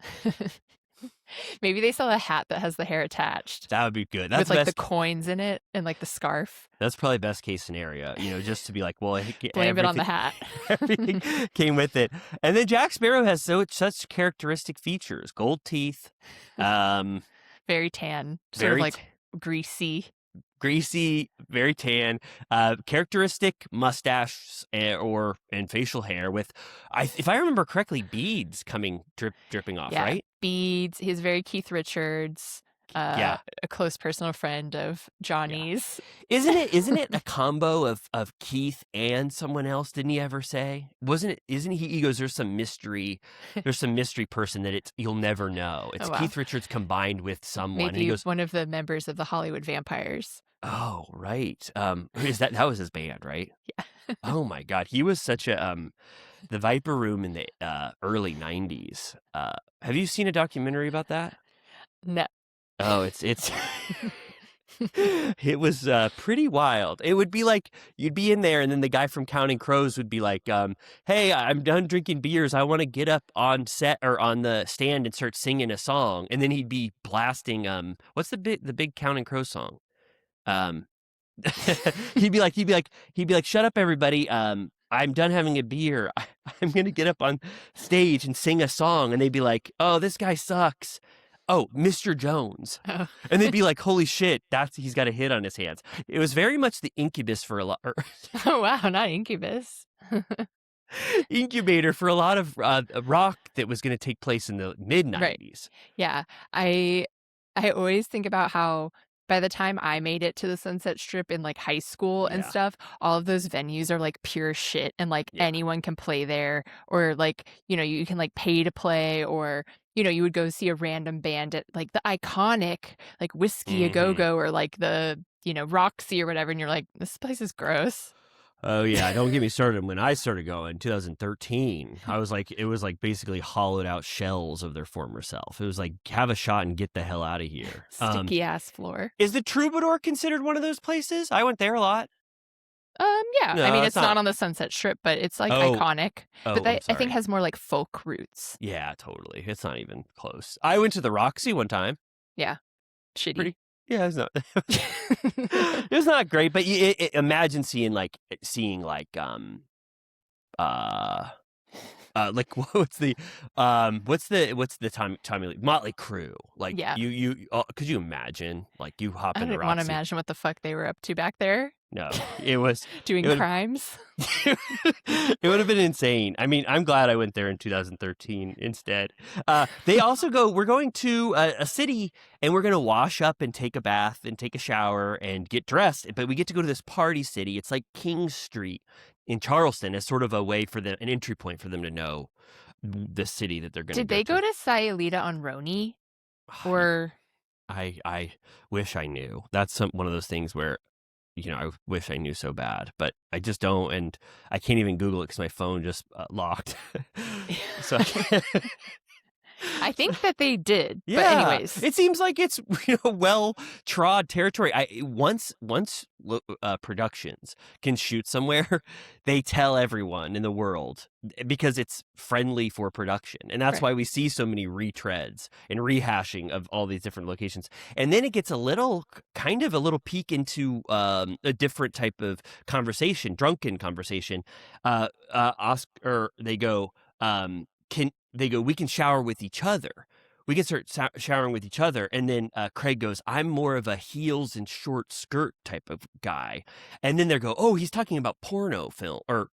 Maybe they sell a hat that has the hair attached. That would be good. That's with the coins in it and like the scarf. That's probably best case scenario. Just to be like, well, blame it on the hat. Everything came with it. And then Jack Sparrow has such characteristic features: gold teeth, very tan, sort of like greasy, very tan, characteristic mustache and facial hair with, if I remember correctly, beads dripping off, right? Beads. He's very Keith Richards. A close personal friend of Johnny's. Isn't it a combo of Keith and someone else? Didn't he ever say? Isn't he? He goes, there's some mystery person that you'll never know. It's Keith Richards combined with someone. Maybe and he goes, one of the members of the Hollywood Vampires. Oh, right. That was his band, right? Yeah. Oh my God. He was such a, the Viper Room in the early 90s. Have you seen a documentary about that? No. Oh, it's it was pretty wild. It would be like you'd be in there, and then the guy from Counting Crows would be like, "Hey, I'm done drinking beers. I want to get up on set or on the stand and start singing a song." And then he'd be blasting what's the big Counting Crows song? He'd be like, "Shut up, everybody. I'm done having a beer. I'm gonna get up on stage and sing a song." And they'd be like, "Oh, this guy sucks. Oh, Mr. Jones." Oh. And they'd be like, holy shit, he's got a hit on his hands. It was very much the Incubus for a lot. Oh, wow, not Incubus. Incubator for a lot of rock that was going to take place in the mid-90s. Right. Yeah. I always think about how by the time I made it to the Sunset Strip in like high school and stuff, all of those venues are like pure shit, and like anyone can play there, or like, you can like pay to play, or you would go see a random band at like the iconic like Whiskey A Go-Go or like the Roxy or whatever, and you're like, this place is gross. Oh yeah, don't get me started. When I started going in 2013, it was like basically hollowed out shells of their former self. It was like, have a shot and get the hell out of here. Sticky ass floor. Is the Troubadour considered one of those places? I went there a lot. Yeah. No, I mean, it's not on the Sunset Strip, but it's like iconic. Oh, but I think has more like folk roots. Yeah, totally. It's not even close. I went to the Roxy one time. Yeah. Shitty. Yeah, it's not. It's not great, but imagine seeing like like what's the Tommy Lee Motley Crue, like Yeah. you could you imagine like you hop I into didn't want to Roxy? imagine what the fuck they were up to back there. No, it was Doing it would- crimes. it would have been insane. I mean, I'm glad I went there in 2013 instead. They also we're going to a city and we're going to wash up and take a bath and take a shower and get dressed. But we get to go to this party city. It's like King Street in Charleston as sort of a way for them, an entry point for them to know the city that they're going to Did they go to Sayulita on Roni? Or I wish I knew. That's one of those things where, I wish I knew so bad, but I just don't, and I can't even Google it because my phone just locked. So I think that they did. yeah, But anyways, it seems like it's well trod territory. Once productions can shoot somewhere, they tell everyone in the world because it's friendly for production, and that's Right. why we see so many retreads and rehashing of all these different locations. And then it gets a little peek into a different type of conversation, drunken conversation. Oscar, they go, we can shower with each other. We can start showering with each other. And then Craig goes, I'm more of a heels and short skirt type of guy. And then they go, oh, he's talking about porno film or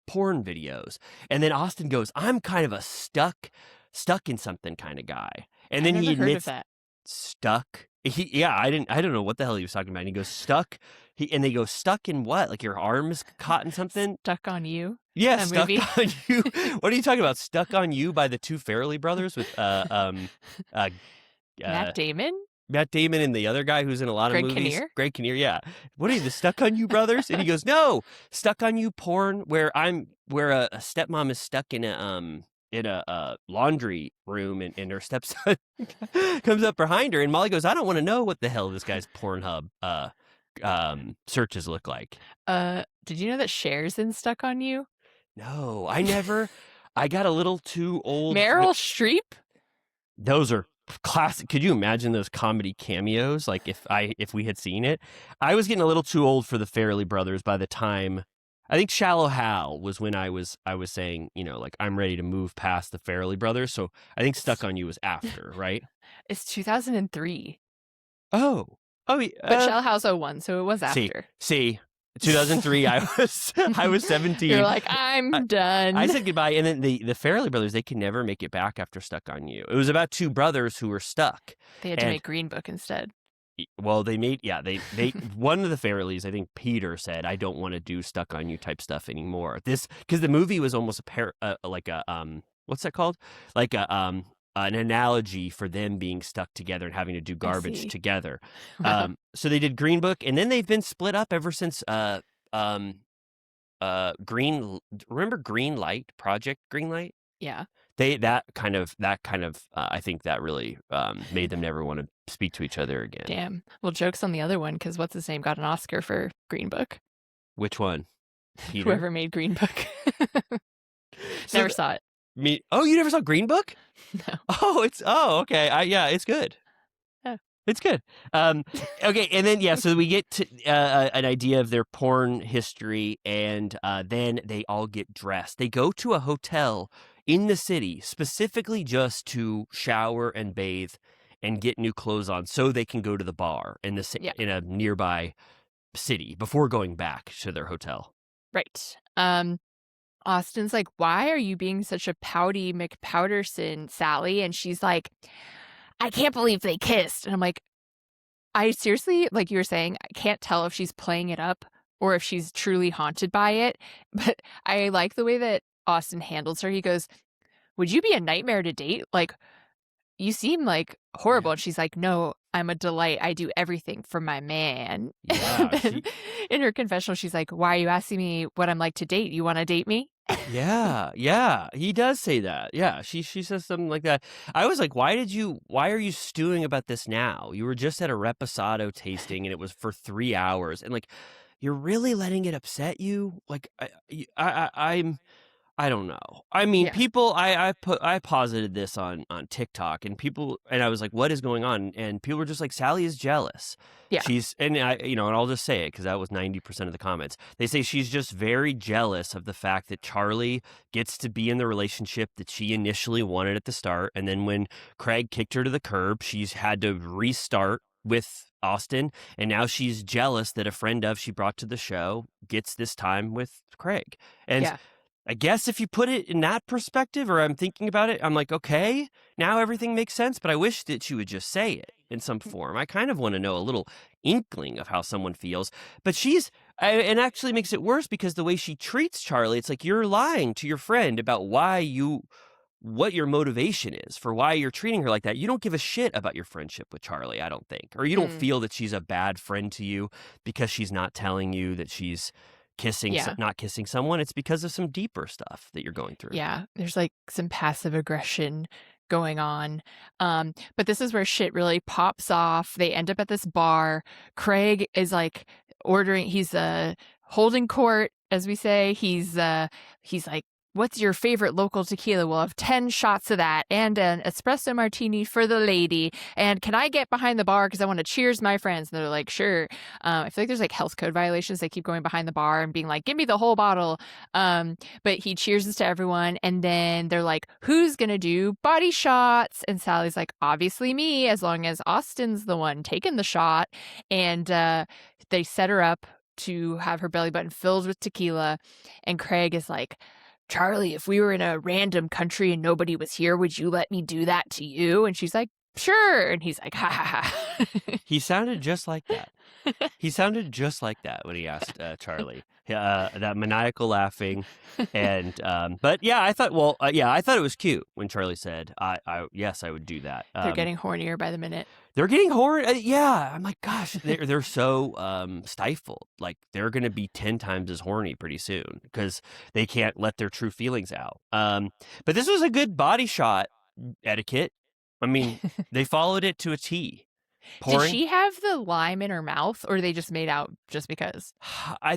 porn videos. And then Austin goes, I'm kind of a stuck in something kind of guy. And then I've he never heard of admits that. stuck. I don't know what the hell he was talking about. And he goes, stuck. And they go, stuck in what? Like your arm is caught in something? Stuck on You. Yeah, That Stuck movie. on You. What are you talking about? Stuck on You by the two Farrelly brothers with Matt Damon? Matt Damon and the other guy who's in a lot of Greg movies. Kinnear? Greg Kinnear, yeah. What are you, the Stuck on You brothers? And he goes, no, Stuck on You porn where a stepmom is stuck in a laundry room and her stepson comes up behind her and Molly goes, I don't want to know what the hell this guy's Pornhub searches look like. Did you know that Cher's in Stuck on You? No, I got a little too old. Meryl Streep? Those are classic. Could you imagine those comedy cameos? Like if we had seen it, I was getting a little too old for the Farrelly brothers by the time. I think Shallow Hal was when I was saying, like I'm ready to move past the Farrelly brothers. So I think Stuck on You was after, right? It's 2003. Oh, But Shell House 01, so it was after. See, 2003. I was 17. You're like, I'm done. I said goodbye, and then the Farrelly brothers, they could never make it back after Stuck on You. It was about two brothers who were stuck. They had to make Green Book instead. Well, they one of the Farrellys, I think Peter said, I don't want to do Stuck on You type stuff anymore. Because the movie was almost like a what's that called? Like an analogy for them being stuck together and having to do garbage together. Wow. So they did Green Book, and then they've been split up ever since remember Green Light, Project Green Light? Yeah. That kind of I think that really made them never want to speak to each other again. Damn. Well, joke's on the other one, because what's his name got an Oscar for Green Book? Which one? Peter? Whoever made Green Book. Never saw it. Oh, you never saw Green Book? No. Okay. Yeah, it's good. Oh. It's good. Okay, and then so we get to an idea of their porn history, and then they all get dressed. They go to a hotel in the city specifically just to shower and bathe and get new clothes on, so they can go to the bar in a nearby city before going back to their hotel. Right. Austin's like, why are you being such a pouty McPowderson, Sally? And she's like, I can't believe they kissed. And I'm like, I seriously, like you were saying, I can't tell if she's playing it up or if she's truly haunted by it. But I like the way that Austin handles her. He goes, would you be a nightmare to date? Like, you seem like horrible. Yeah. And she's like, no, I'm a delight. I do everything for my man. Yeah, And then in her confessional, she's like, why are you asking me what I'm like to date? You want to date me? Yeah, he does say that. Yeah, she says something like that. I was like, why are you stewing about this now? You were just at a reposado tasting and it was for 3 hours, and like, you're really letting it upset you? Like, I I don't know. I mean, Yeah. people. I posited this on TikTok, and I was like, "What is going on?" And people were just like, "Sally is jealous." Yeah. And I'll just say it because that was 90% of the comments. They say she's just very jealous of the fact that Charlie gets to be in the relationship that she initially wanted at the start, and then when Craig kicked her to the curb, she's had to restart with Austin, and now she's jealous that a friend she brought to the show gets this time with Craig. And Yeah. I guess if you put it in that perspective, or I'm thinking about it, I'm like, okay, now everything makes sense, but I wish that she would just say it in some form. I kind of want to know a little inkling of how someone feels, but and actually makes it worse because the way she treats Charlie, it's like you're lying to your friend about what your motivation is for why you're treating her like that. You don't give a shit about your friendship with Charlie, I don't think, or you don't feel that she's a bad friend to you because she's not telling you that she's not kissing someone. It's because of some deeper stuff that you're going through. Yeah, there's like some passive aggression going on. But this is where shit really pops off. They end up at this bar. Craig is like he's holding court, as we say. He's like, what's your favorite local tequila? We'll have 10 shots of that and an espresso martini for the lady. And can I get behind the bar because I want to cheers my friends? And they're like, sure. I feel like there's like health code violations. They keep going behind the bar and being like, give me the whole bottle. But he cheers to everyone. And then they're like, who's going to do body shots? And Sally's like, obviously me, as long as Austin's the one taking the shot. And they set her up to have her belly button filled with tequila. And Craig is like, Charlie, if we were in a random country and nobody was here, would you let me do that to you? And she's like, sure. And he's like, ha ha ha. He sounded just like that. He sounded just like that when he asked Charlie. That maniacal laughing. And but yeah, I thought it was cute when Charlie said, yes, I would do that. They're getting hornier by the minute. They're getting horny. Yeah. I'm like, gosh, they're so stifled. Like they're going to be 10 times as horny pretty soon because they can't let their true feelings out. But this was a good body shot etiquette. I mean, they followed it to a T. Did she have the lime in her mouth, or they just made out just because?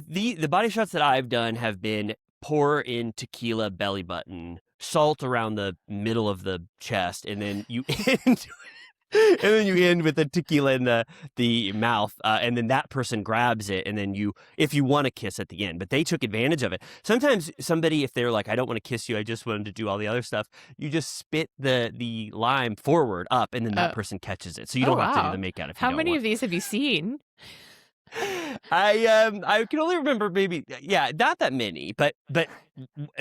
The body shots that I've done have been pour in tequila belly button, salt around the middle of the chest, and then you end with the tequila in the mouth, and then that person grabs it, and then if you want to kiss at the end. But they took advantage of it. Sometimes somebody, if they're like, I don't want to kiss you, I just wanted to do all the other stuff, you just spit the lime forward up, and then that person catches it. So you don't have to do the make out if you don't How many want. of these have you seen? I can only remember maybe not that many, but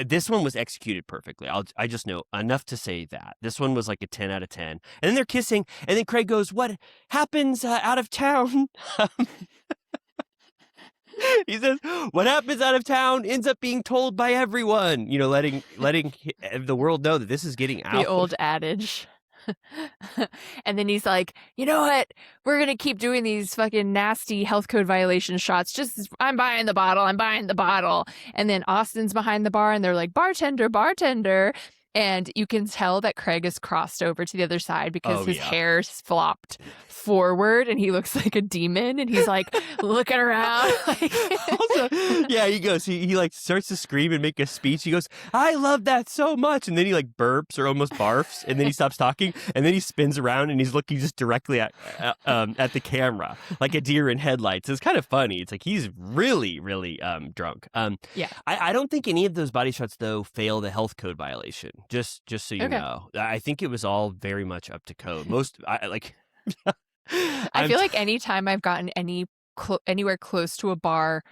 this one was executed perfectly. I just know enough to say that this one was like a 10 out of 10. And then they're kissing, and then Craig goes, "What happens out of town?" He says, "What happens out of town ends up being told by everyone." You know, letting the world know that this is getting out. The old adage. And then he's like, you know what? We're going to keep doing these fucking nasty health code violation shots. I'm buying the bottle. I'm buying the bottle. And then Austin's behind the bar and they're like, bartender, bartender. And you can tell that Craig has crossed over to the other side because his hair's flopped forward and he looks like a demon and he's like looking around. Also, he goes, he like starts to scream and make a speech. He goes, I love that so much. And then he like burps or almost barfs and then he stops talking and then he spins around and he's looking just directly at the camera like a deer in headlights. It's kind of funny. It's like he's really, really drunk. I don't think any of those body shots though fail the health code violation. Just so you know, I think it was all very much up to code. I feel like anytime I've gotten anywhere close to a bar,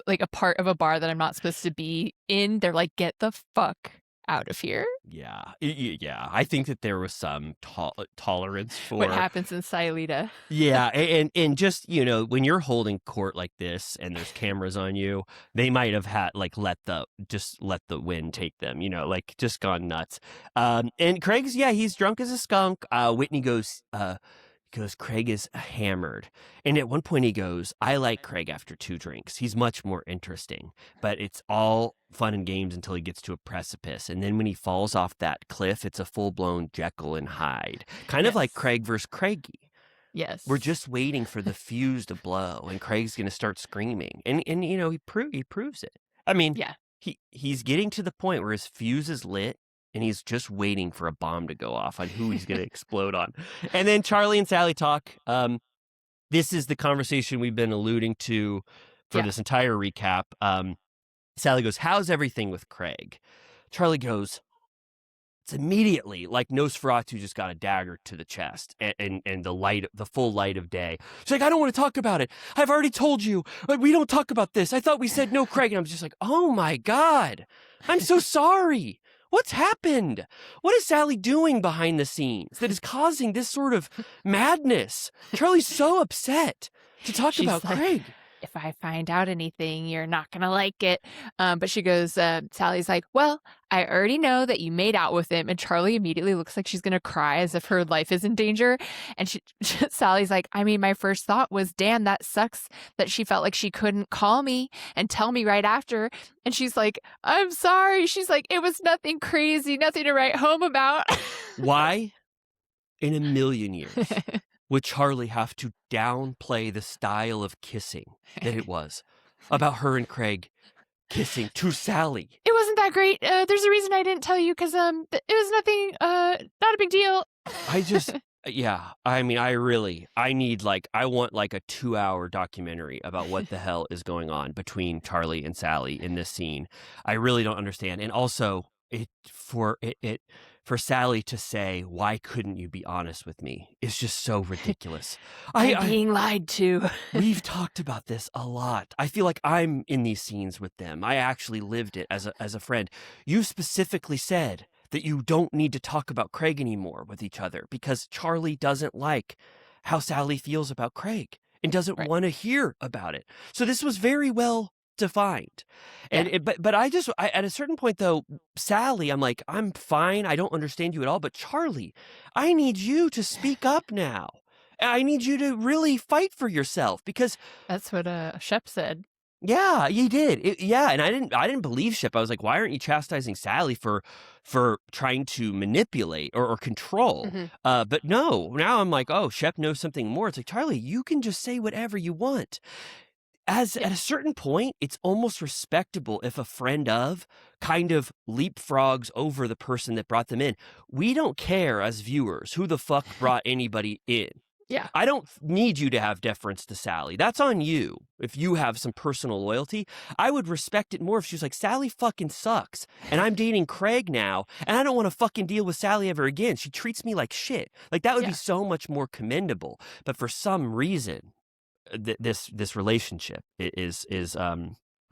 like a part of a bar that I'm not supposed to be in, they're like, get the fuck out of here. Yeah. I think that there was some tolerance for what happens in Sailita. Yeah, and just when you're holding court like this and there's cameras on you, they might have had like let the wind take them. Like just gone nuts. And Craig's he's drunk as a skunk. Whitney goes. Craig is hammered. And at one point he goes, I like Craig after 2 drinks. He's much more interesting. But it's all fun and games until he gets to a precipice. And then when he falls off that cliff, it's a full-blown Jekyll and Hyde. Kind of like Craig versus Craigie. Yes. We're just waiting for the fuse to blow and Craig's going to start screaming. And he proves it. I mean, he's getting to the point where his fuse is lit and he's just waiting for a bomb to go off on who he's going to explode on. And then Charlie and Sally talk. This is the conversation we've been alluding to for this entire recap. Sally goes, "How's everything with Craig?" Charlie goes, "It's immediately like Nosferatu just got a dagger to the chest and the full light of day." She's like, "I don't want to talk about it. I've already told you. We don't talk about this. I thought we said no, Craig." And I'm just like, oh my God, I'm so sorry. What's happened? What is Sally doing behind the scenes that is causing this sort of madness? Charlie's so upset to talk She's about like, Craig. "If I find out anything, you're not going to like it." But she goes, Sally's like, "Well, I already know that you made out with him." And Charlie immediately looks like she's going to cry as if her life is in danger. And Sally's like, "I mean, my first thought was, damn, that sucks that she felt like she couldn't call me and tell me right after." And she's like, "I'm sorry." She's like, "It was nothing crazy, nothing to write home about." Why in a million years would Charlie have to downplay the style of kissing that it was about her and Craig kissing to Sally? It wasn't that great. There's a reason I didn't tell you because it was nothing, not a big deal. I just, yeah, I mean, I want like a 2-hour documentary about what the hell is going on between Charlie and Sally in this scene. I really don't understand. And also for Sally to say, "Why couldn't you be honest with me?" is just so ridiculous. I'm being lied to. We've talked about this a lot. I feel like I'm in these scenes with them. I actually lived it as a friend. You specifically said that you don't need to talk about Craig anymore with each other because Charlie doesn't like how Sally feels about Craig and doesn't want to hear about it. So this was very well defined. And but I at a certain point though, Sally, I'm like, "I'm fine. I don't understand you at all. But Charlie, I need you to speak up now. I need you to really fight for yourself because." That's what Shep said. Yeah, he did. And I didn't believe Shep. I was like, "Why aren't you chastising Sally for trying to manipulate or control?" But no, now I'm like, oh, Shep knows something more. It's like, Charlie, you can just say whatever you want. At a certain point, it's almost respectable if a friend of kind of leapfrogs over the person that brought them in. We don't care as viewers who the fuck brought anybody in. Yeah. I don't need you to have deference to Sally. That's on you. If you have some personal loyalty, I would respect it more if she was like, "Sally fucking sucks. And I'm dating Craig now. And I don't want to fucking deal with Sally ever again. She treats me like shit." Like that would be so much more commendable. But for some reason, this relationship is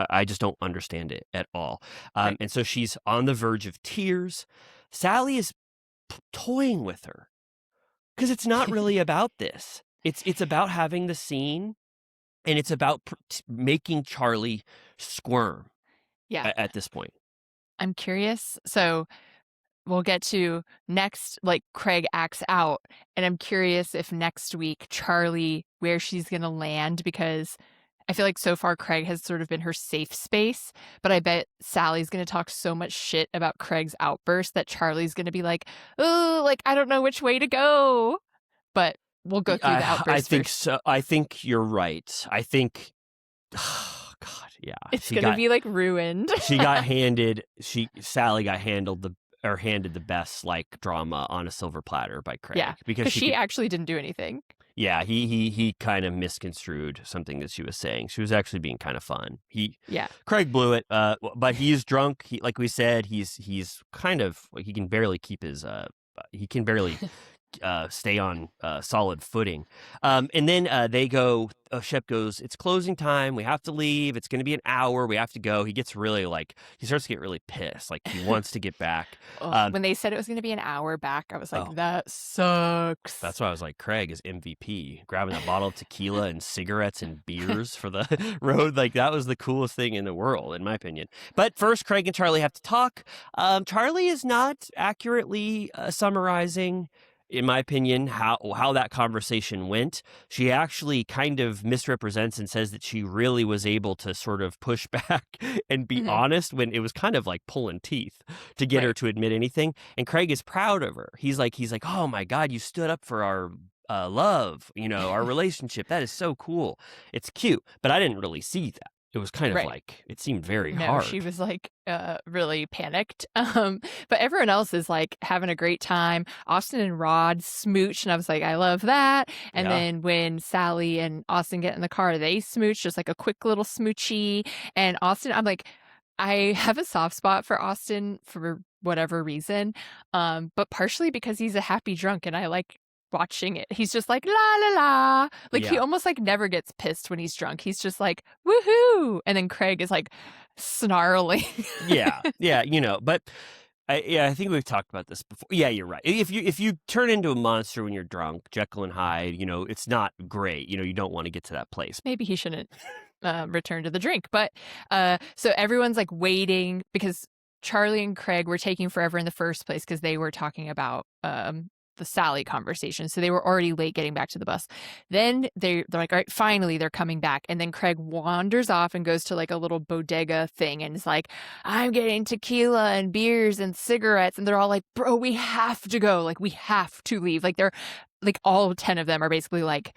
I just don't understand it at all. And so she's on the verge of tears. Sally is toying with her because it's not really about this. It's about having the scene, and it's about making Charlie squirm. At this point, I'm curious. So we'll get to next, like Craig acts out, and I'm curious if next week Charlie, where she's going to land, because I feel like so far Craig has sort of been her safe space, but I bet Sally's going to talk so much shit about Craig's outburst that Charlie's going to be like, "Oh, like, I don't know which way to go." But we'll go through the outburst I think first. so. I think you're right. I think, oh God, yeah. It's going to be like ruined. Sally got handed the best like drama on a silver platter by Craig. Yeah, because she actually didn't do anything. Yeah, he kind of misconstrued something that she was saying. She was actually being kind of fun. Craig blew it, but he's drunk. Like we said, he's kind of, he can barely keep his stay on solid footing. And then they go, Shep goes, "It's closing time. We have to leave. It's going to be an hour. We have to go." He gets really he starts to get really pissed. Like he wants to get back. When they said it was going to be an hour back, I was like, that sucks. That's why I was like, Craig is MVP. Grabbing a bottle of tequila and cigarettes and beers for the road. Like that was the coolest thing in the world, in my opinion. But first, Craig and Charlie have to talk. Charlie is not accurately summarizing, in my opinion, how that conversation went. She actually kind of misrepresents and says that she really was able to sort of push back and be honest when it was kind of like pulling teeth to get her to admit anything. And Craig is proud of her. He's like, "Oh my God, you stood up for our love, our relationship. That is so cool. It's cute." But I didn't really see that. It was kind of Right. like, it seemed very No, hard. she was like really panicked. But everyone else is like having a great time. Austin and Rod smooch, and I was like, I love that. And Yeah. then when Sally and Austin get in the car, they smooch, just like a quick little smoochy. And Austin, I'm like, I have a soft spot for Austin for whatever reason, but partially because he's a happy drunk, and I like watching it. He's just like la la la, like he Yeah. almost like never gets pissed when he's drunk. He's just like woohoo, and then Craig is like snarling. Yeah. Yeah. But I think we've talked about this before. Yeah, you're right. If you turn into a monster when you're drunk, Jekyll and Hyde, it's not great. You don't want to get to that place. Maybe he shouldn't return to the drink. But so everyone's like waiting because Charlie and Craig were taking forever in the first place because they were talking about the Sally conversation. So they were already late getting back to the bus. Then they're like, all right, finally they're coming back. And then Craig wanders off and goes to like a little bodega thing and is like, I'm getting tequila and beers and cigarettes. And they're all like, bro, we have to go. Like, we have to leave. Like, they're like, all 10 of them are basically like,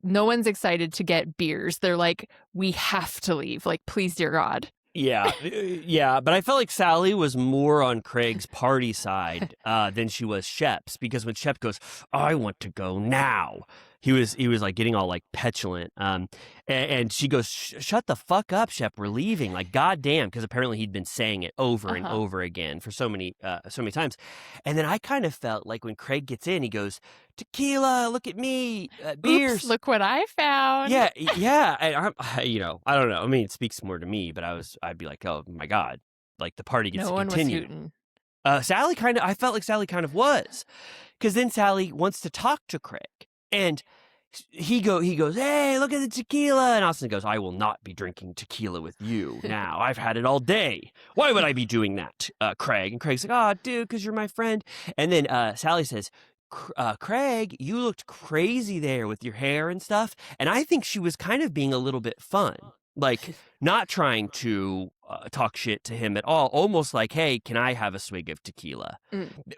no one's excited to get beers. They're like, we have to leave. Like, please, dear God. Yeah, yeah, but I felt like Sally was more on Craig's party side than she was Shep's, because when Shep goes, I want to go now, he was like getting all like petulant, and she goes, shut the fuck up, Shep, we're leaving, like goddamn, because apparently he'd been saying it over and over again for so many times, and then I kind of felt like when Craig gets in, he goes, tequila, look at me, beers. Oops, look what I found. Yeah. I don't know. I mean, it speaks more to me, but I'd be like, oh my God, like the party gets No to one continue. was hooting. I felt like Sally kind of was, because then Sally wants to talk to Craig, and he goes, hey, look at the tequila, and Austin goes, I will not be drinking tequila with you now. I've had it all day. Why would I be doing that, Craig? And Craig's like, oh, dude, because you're my friend. And then Sally says, Craig, you looked crazy there with your hair and stuff. And I think she was kind of being a little bit fun, like not trying to talk shit to him at all. Almost like, hey, can I have a swig of tequila?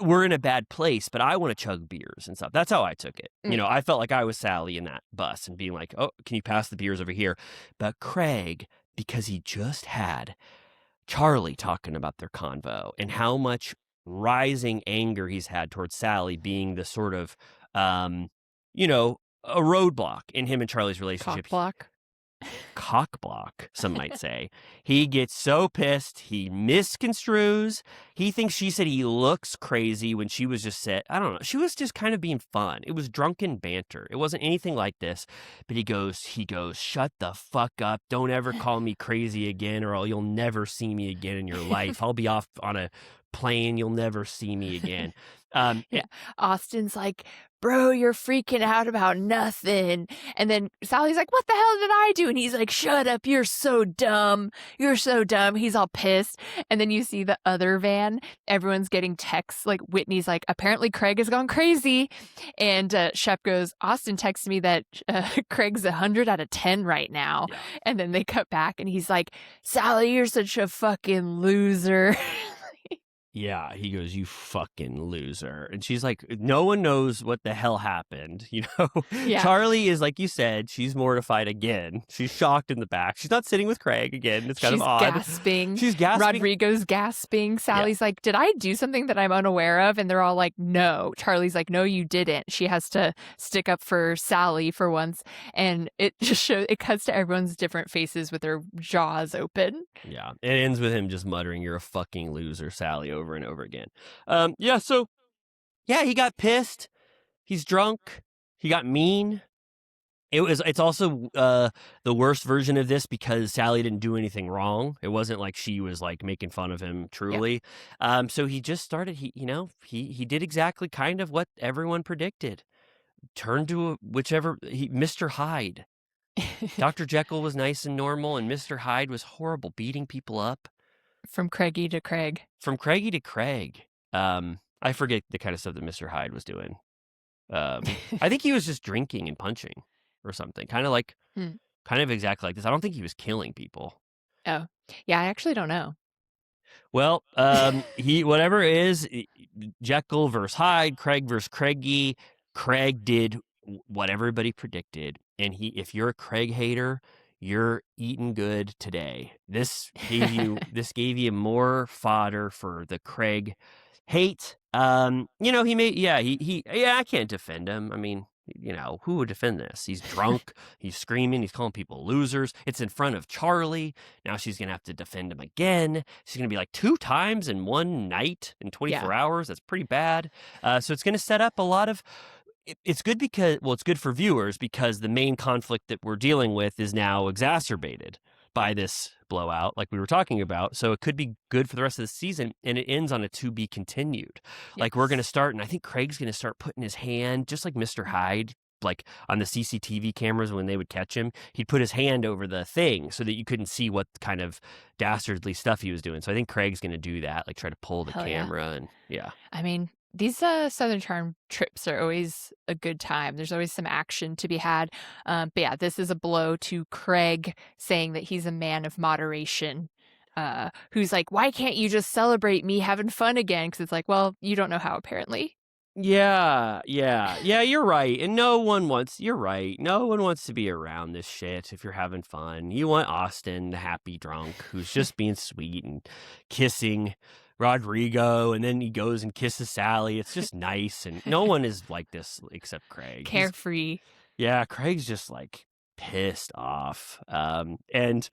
We're in a bad place, but I want to chug beers and stuff. That's how I took it. I felt like I was Sally in that bus and being like, oh, can you pass the beers over here? But Craig, because he just had Charlie talking about their convo and how much rising anger he's had towards Sally being the sort of, a roadblock in him and Charlie's relationship. Cock block, some might say. He gets so pissed, he misconstrues. He thinks she said he looks crazy when she was just said, I don't know. She was just kind of being fun. It was drunken banter. It wasn't anything like this. But he goes, shut the fuck up. Don't ever call me crazy again, or you'll never see me again in your life. I'll be off on a plane. You'll never see me again. Yeah. Austin's like, bro, you're freaking out about nothing. And then Sally's like, what the hell did I do? And he's like, shut up. You're so dumb. You're so dumb. He's all pissed. And then you see the other van. Everyone's getting texts. Like Whitney's like, apparently Craig has gone crazy. And Shep goes, Austin texts me that Craig's 100 out of 10 right now. Yeah. And then they cut back and he's like, Sally, you're such a fucking loser. Yeah, he goes, you fucking loser. And she's like, no one knows what the hell happened. Yeah. Charlie is, like you said, she's mortified again. She's shocked in the back. She's not sitting with Craig again. It's kind of odd. She's gasping. Rodrigo's gasping. Sally's like, did I do something that I'm unaware of? And they're all like, no. Charlie's like, no, you didn't. She has to stick up for Sally for once. And it just shows, it cuts to everyone's different faces with their jaws open. Yeah. It ends with him just muttering, you're a fucking loser, Sally, over and over again. He got pissed. He's drunk. He got mean. It's also the worst version of this because Sally didn't do anything wrong. It wasn't like she was like making fun of him truly. Yeah. So he just started, he did exactly kind of what everyone predicted. Turned to Mr. Hyde. Dr. Jekyll was nice and normal, and Mr. Hyde was horrible, beating people up. From Craigy to Craig. I forget the kind of stuff that Mr. Hyde was doing. I think he was just drinking and punching or something. Kind of exactly like this. I don't think he was killing people. Oh, yeah, I actually don't know. Well, whatever it is, Jekyll versus Hyde, Craig versus Craigy. Craig did what everybody predicted. And if you're a Craig hater, you're eating good today. This gave you more fodder for the Craig hate. I can't defend him. I mean, who would defend this? He's drunk. He's screaming. He's calling people losers. It's in front of Charlie. Now she's going to have to defend him again. She's going to be like 2 times in one night in 24 hours. That's pretty bad. So it's going to set up a lot of... It's good it's good for viewers because the main conflict that we're dealing with is now exacerbated by this blowout, like we were talking about. So it could be good for the rest of the season, and it ends on a to be continued. Yes. Like we're going to start, and I think Craig's going to start putting his hand, just like Mr. Hyde, like on the CCTV cameras when they would catch him, he'd put his hand over the thing so that you couldn't see what kind of dastardly stuff he was doing. So I think Craig's going to do that, like try to pull the camera and I mean, these Southern Charm trips are always a good time. There's always some action to be had. But yeah, this is a blow to Craig saying that he's a man of moderation, who's like, why can't you just celebrate me having fun again? Because it's like, well, you don't know how, apparently. Yeah, you're right. And you're right. No one wants to be around this shit if you're having fun. You want Austin, the happy drunk, who's just being sweet and kissing Rodrigo, and then he goes and kisses Sally. It's just nice, and no one is like this except Craig. Carefree. Craig's just like pissed off. And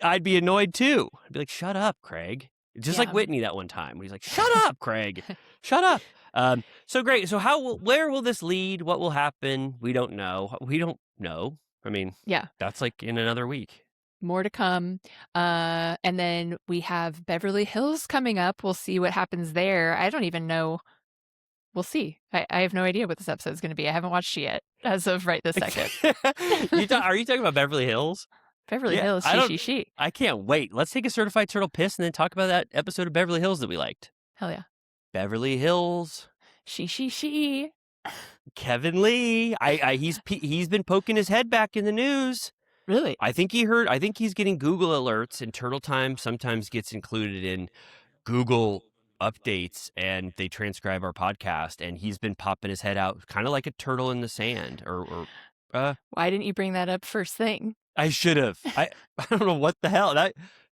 I'd be annoyed too. I'd be like, shut up, Craig. Just like Whitney that one time when he's like, shut up, Craig. Shut up. So great. So where will this lead? What will happen? We don't know. I mean, that's like in another week. More to come. And then we have Beverly Hills coming up. We'll see what happens there. I don't even know. We'll see. I have no idea what this episode is going to be. I haven't watched it yet as of right this second. Are you talking about Beverly Hills? Beverly Hills, she. I can't wait. Let's take a certified turtle piss and then talk about that episode of Beverly Hills that we liked. Hell yeah. Beverly Hills. She. Kevin Lee. He's been poking his head back in the news. Really? I think he's getting Google alerts, and Turtle Time sometimes gets included in Google updates, and they transcribe our podcast, and he's been popping his head out kind of like a turtle in the sand. Why didn't you bring that up first thing? I should have. I don't know what the hell.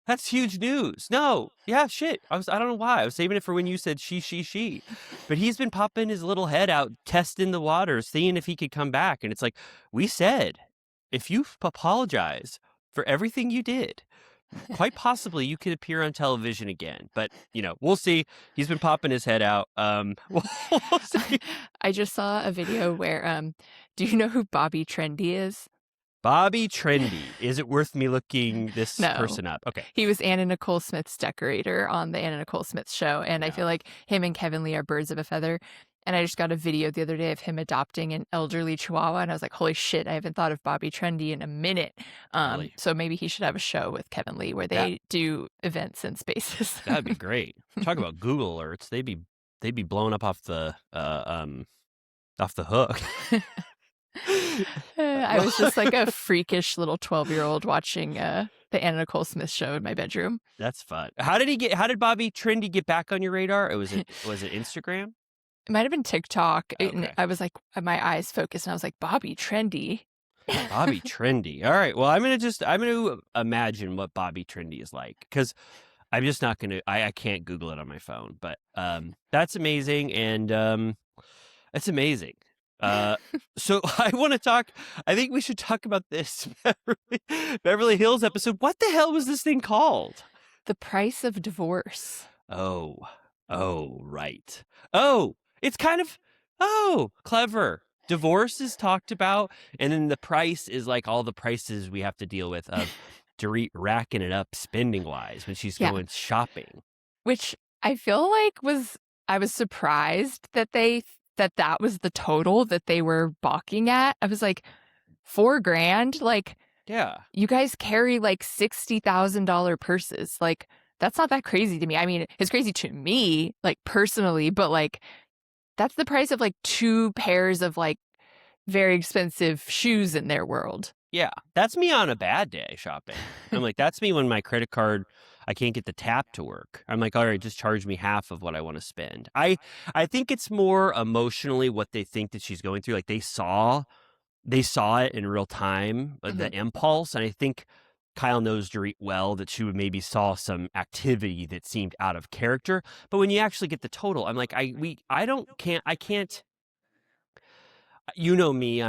That's huge news. No. Yeah, shit. I don't know why. I was saving it for when you said she. But he's been popping his little head out, testing the waters, seeing if he could come back. And it's like, we said, if you apologize for everything you did, quite possibly you could appear on television again. But, we'll see. He's been popping his head out. We'll see. I just saw a video where, do you know who Bobby Trendy is? Bobby Trendy. Is it worth me looking this person up? Okay. He was Anna Nicole Smith's decorator on the Anna Nicole Smith show. And I feel like him and Kevin Lee are birds of a feather. And I just got a video the other day of him adopting an elderly chihuahua. And I was like, holy shit, I haven't thought of Bobby Trendy in a minute. Really? So maybe he should have a show with Kevin Lee where they do events in spaces. That'd be great. Talk about Google alerts. They'd be blown up off the hook. I was just like a freakish little 12-year-old watching the Anna Nicole Smith show in my bedroom. That's fun. How did Bobby Trendy get back on your radar? Was it Instagram? It might have been TikTok. Okay. I was like, my eyes focused and I was like, Bobby Trendy. Bobby Trendy. All right. Well, I'm going to imagine what Bobby Trendy is like, because I'm just not going to, I can't Google it on my phone, but that's amazing. And it's amazing. So I think we should talk about this Beverly Hills episode. What the hell was this thing called? The Price of Divorce. Oh, right. Oh, it's kind of, clever. Divorce is talked about, and then the price is like all the prices we have to deal with of Dorit racking it up spending wise when she's going shopping. Which I feel like I was surprised that that was the total that they were balking at. I was like, $4,000? Like, yeah, you guys carry like $60,000 purses. Like, that's not that crazy to me. I mean, it's crazy to me, like personally, but like, that's the price of like 2 pairs of like very expensive shoes in their world. Yeah, that's me on a bad day shopping. I'm like, that's me when my credit card, I can't get the tap to work. I'm like, all right, just charge me half of what I want to spend. I think it's more emotionally what they think that she's going through. Like they saw they saw it in real time, the impulse. And I think Kyle knows Dorit well, that she would maybe saw some activity that seemed out of character. But when you actually get the total, I'm like, I can't. You know me,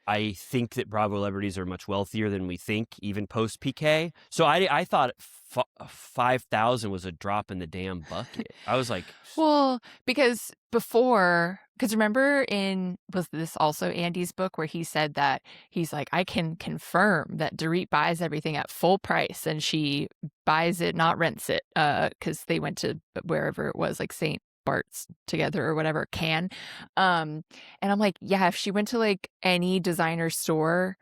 I think that Bravo celebrities are much wealthier than we think, even post PK. So I thought 5,000 was a drop in the damn bucket. I was like, Well, because remember was this also Andy's book where he said that he's like, I can confirm that Dorit buys everything at full price and she buys it, not rents it, because they went to wherever it was, like St. Bart's together or whatever, and I'm like, yeah, if she went to like any designer store,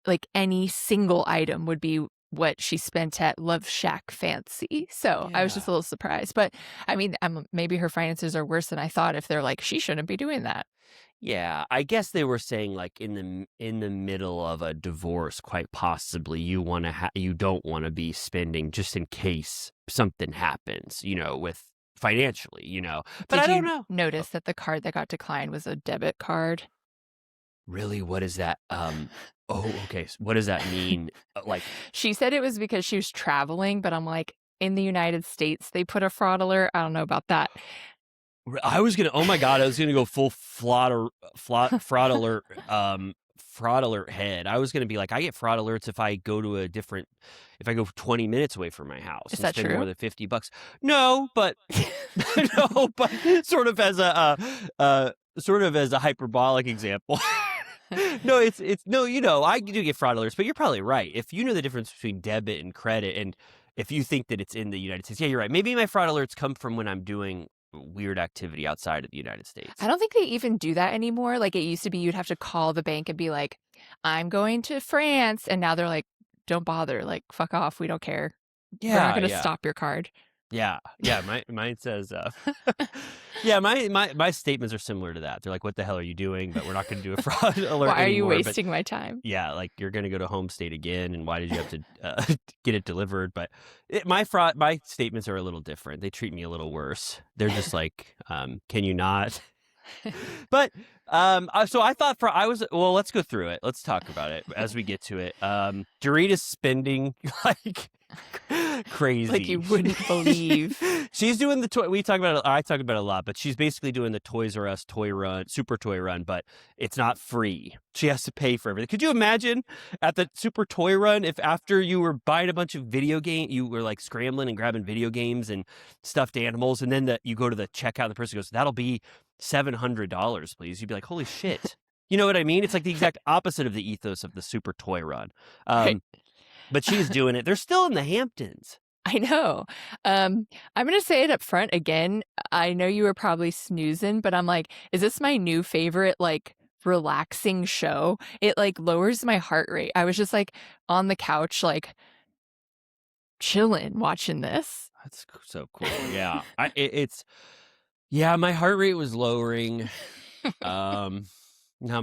like any single item would be what she spent at Love Shack Fancy. So I was just a little surprised. But I mean, maybe her finances are worse than I thought if they're like, she shouldn't be doing that. Yeah, I guess they were saying like in the middle of a divorce, quite possibly you don't want to be spending just in case something happens, with financially, But I don't know. Notice that the card that got declined was a debit card. Really? What is that? Oh, okay. So what does that mean? Like, she said it was because she was traveling, but I'm like, in the United States, they put a fraud alert. I don't know about that. I was gonna. Oh my god! I was gonna go full fraud alert. Fraud alert head. I was gonna be like, I get fraud alerts if I go 20 minutes away from my house. Is that spend true? More than $50. No, but sort of as a hyperbolic example. No, it's no, I do get fraud alerts, but you're probably right. If you know the difference between debit and credit, and if you think that it's in the United States, yeah, you're right. Maybe my fraud alerts come from when I'm doing weird activity outside of the United States. I don't think they even do that anymore. Like it used to be, you'd have to call the bank and be like, I'm going to France. And now they're like, don't bother. Like, fuck off. We don't care. Yeah, we're not going to stop your card. Yeah. Mine says, yeah, my statements are similar to that. They're like, what the hell are you doing? But we're not going to do a fraud alert Why are you anymore. wasting my time? Yeah, like you're going to go to home state again, and why did you have to get it delivered? But my statements are a little different. They treat me a little worse. They're just like, can you not? But so I thought let's go through it. Let's talk about it as we get to it. Dorit is spending like crazy, like you wouldn't believe. She's doing the toy. I talk about it a lot, but she's basically doing the Toys R Us toy run, super toy run, but it's not free. She has to pay for everything. Could you imagine at the super toy run if after you were buying a bunch of video games, you were like scrambling and grabbing video games and stuffed animals, and then you go to the checkout and the person goes, that'll be $700, please. You'd be like, holy shit. You know what I mean? It's like the exact opposite of the ethos of the super toy run. Right. But she's doing it. They're still in the Hamptons. I know. I'm going to say it up front again. I know you were probably snoozing, but I'm like, is this my new favorite, like, relaxing show? It, like, lowers my heart rate. I was just, like, on the couch, like, chilling, watching this. That's so cool. Yeah. My heart rate was lowering. No,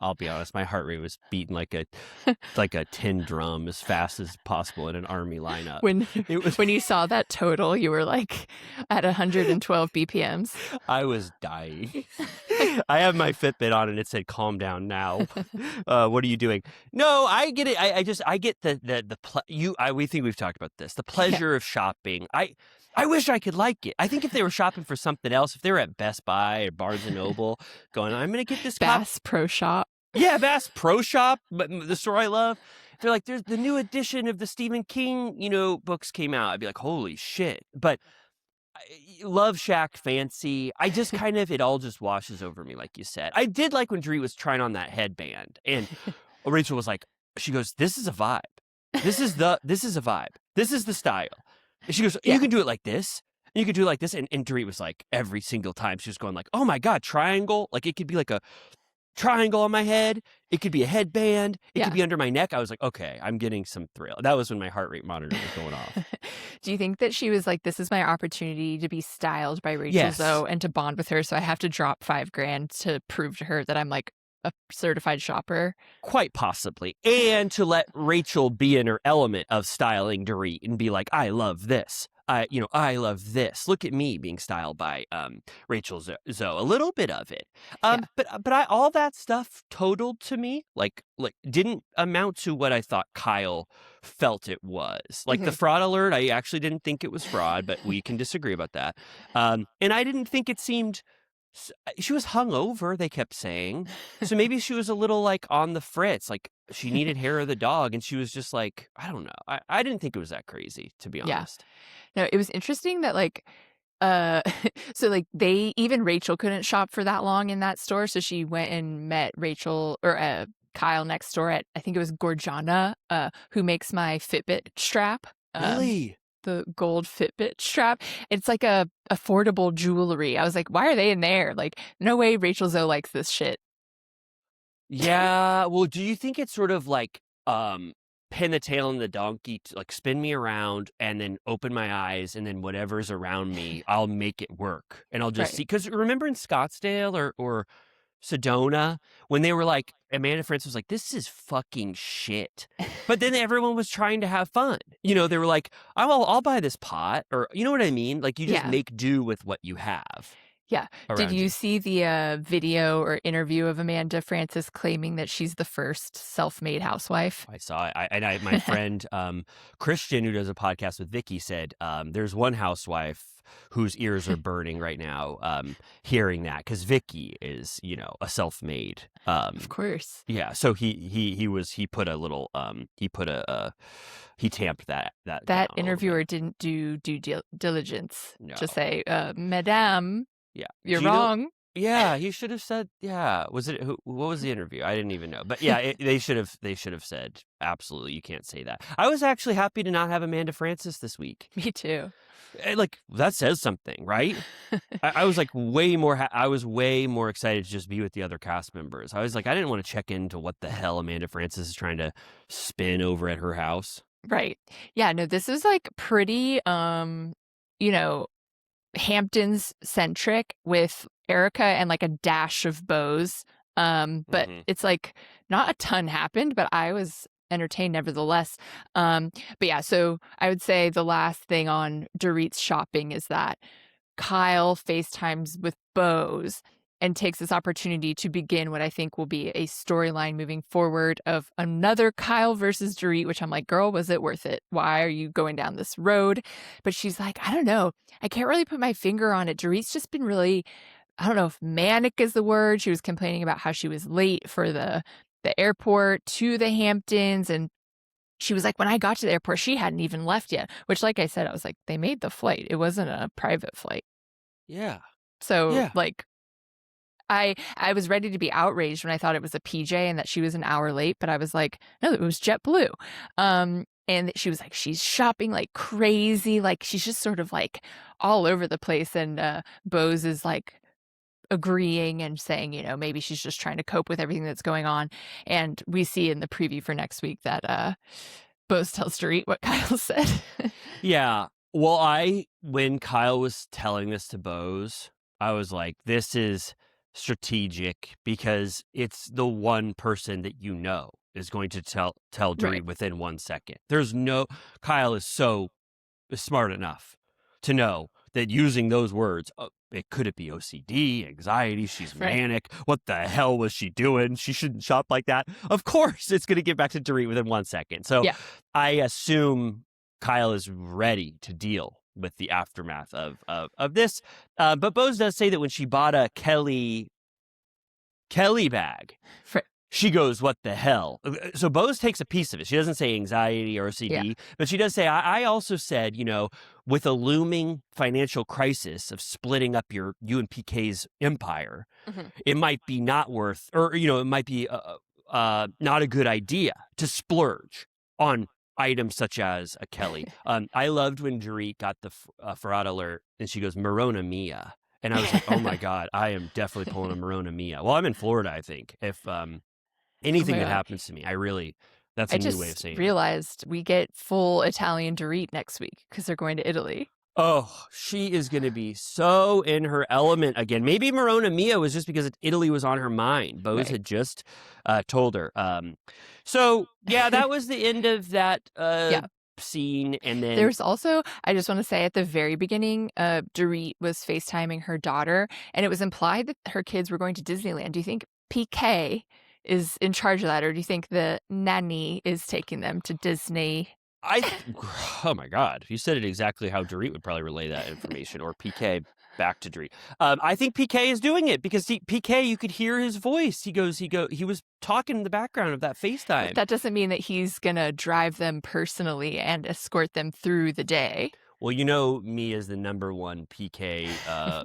I'll be honest. My heart rate was beating like a tin drum as fast as possible in an army lineup. When you saw that total, you were like at 112 BPMs. I was dying. I have my Fitbit on and it said, "Calm down now." What are you doing? No, I get it. I get we think we've talked about this. The pleasure of shopping. I wish I could like it. I think if they were shopping for something else, if they were at Best Buy or Barnes & Noble going, I'm going to get this Bass Pro Shop. Yeah, Bass Pro Shop, but the store I love. They're like, there's the new edition of the Stephen King, books came out. I'd be like, holy shit. But Love Shack Fancy, I just kind of, it all just washes over me, like you said. I did like when Dorit was trying on that headband. And Rachel was like, she goes, this is a vibe. This is a vibe. This is the style. And she goes, you can do it like this. And you can do it like this. And Dorit was like, every single time she was going like, oh my God, triangle. Like it could be like a triangle on my head. It could be a headband. It could be under my neck. I was like, okay, I'm getting some thrill. That was when my heart rate monitor was going off. Do you think that she was like, this is my opportunity to be styled by Rachel Zoe and to bond with her, so I have to drop $5,000 to prove to her that I'm like a certified shopper. Quite possibly. And to let Rachel be in her element of styling Dorit and be like, I love this. I love this. Look at me being styled by Rachel Zoe. A little bit of it. But all that stuff totaled to me like didn't amount to what I thought Kyle felt it was. Like the fraud alert, I actually didn't think it was fraud, but we can disagree about that. And I didn't think it seemed. She was hungover, they kept saying. So maybe she was a little like on the fritz, like she needed hair of the dog, and she was just like, I don't know. I didn't think it was that crazy, to be honest. No, it was interesting that like so like even Rachel couldn't shop for that long in that store, so she went and met Rachel or Kyle next door at, I think it was Gorjana, who makes my Fitbit strap. Really? The gold Fitbit strap. It's like a affordable jewelry. I was like, why are they in there? Like, no way Rachel Zoe likes this shit. Yeah. Well, do you think it's sort of like pin the tail on the donkey, to like spin me around and then open my eyes, and then whatever's around me, I'll make it work, and I'll just see? Because remember in Scottsdale or Sedona, when they were like, Amanda Francis was like, this is fucking shit. But then everyone was trying to have fun. They were like, I'll buy this pot, or you know what I mean? Like you just make do with what you have. Yeah. Did you see the video or interview of Amanda Francis claiming that she's the first self-made housewife? I saw it. My friend Christian, who does a podcast with Vicky, said there's one housewife whose ears are burning right now hearing that, because Vicky is, a self-made. Of course. Yeah. So he tamped that. That interviewer didn't do due diligence to say, Madame. Yeah, you're wrong. Yeah, he should have said. Yeah, was it? What was the interview? I didn't even know. But yeah, they should have said absolutely. You can't say that. I was actually happy to not have Amanda Francis this week. Me too. Like that says something, right? I was like way more. I was way more excited to just be with the other cast members. I was like, I didn't want to check into what the hell Amanda Francis is trying to spin over at her house. Right. Yeah. No, this is like pretty. Hamptons centric with Erica and like a dash of Bose. But it's like not a ton happened, but I was entertained nevertheless. But yeah, so I would say the last thing on Dorit's shopping is that Kyle FaceTimes with Bose and takes this opportunity to begin what I think will be a storyline moving forward of another Kyle versus Dorit, which I'm like, girl, was it worth it? Why are you going down this road? But she's like, I don't know. I can't really put my finger on it. Dorit's just been really, I don't know if manic is the word. She was complaining about how she was late for the airport to the Hamptons. And she was like, when I got to the airport, she hadn't even left yet, which, like I said, I was like, they made the flight. It wasn't a private flight. Yeah. So like, I was ready to be outraged when I thought it was a PJ and that she was an hour late, but I was like, no, it was JetBlue. And she was like, she's shopping like crazy. Like she's just sort of like all over the place. And Bose is like agreeing and saying, maybe she's just trying to cope with everything that's going on. And we see in the preview for next week that Bose tells Dorit what Kyle said. Yeah. Well, when Kyle was telling this to Bose, I was like, this is strategic because it's the one person that is going to tell Dorit within 1 second. Kyle is so smart enough to know that using those words, could it be OCD, anxiety, she's manic, what the hell was she doing? She shouldn't shop like that. Of course, it's going to get back to Dorit within 1 second. So I assume Kyle is ready to deal with the aftermath of this. But Bose does say that when she bought a Kelly bag, she goes, what the hell? So Bose takes a piece of it. She doesn't say anxiety or OCD, but she does say, I also said, with a looming financial crisis of splitting up you and PK's empire, it might be not worth, or, it might be not a good idea to splurge on items such as a Kelly. I loved when Dorit got the fraud alert and she goes, Marona Mia. And I was like, oh my God, I am definitely pulling a Marona Mia. Well, I'm in Florida, I think. If anything that happens to me, that's a new way of saying it. I just realized we get full Italian Dorit next week because they're going to Italy. Oh, she is going to be so in her element again. Maybe Marona Mia was just because Italy was on her mind. Bose Right. had just told her. So, yeah, that was the end of that Yeah. scene. And then There's also, I just want to say at the very beginning, Dorit was FaceTiming her daughter, and it was implied that her kids were going to Disneyland. Do you think PK is in charge of that, or do you think the nanny is taking them to Disney? oh my God, you said it exactly how Dorit would probably relay that information, or PK back to Dorit. I think PK is doing it because PK, you could hear his voice. He was talking in the background of that FaceTime. That doesn't mean that he's gonna drive them personally and escort them through the day. Well, you know me as the number one PK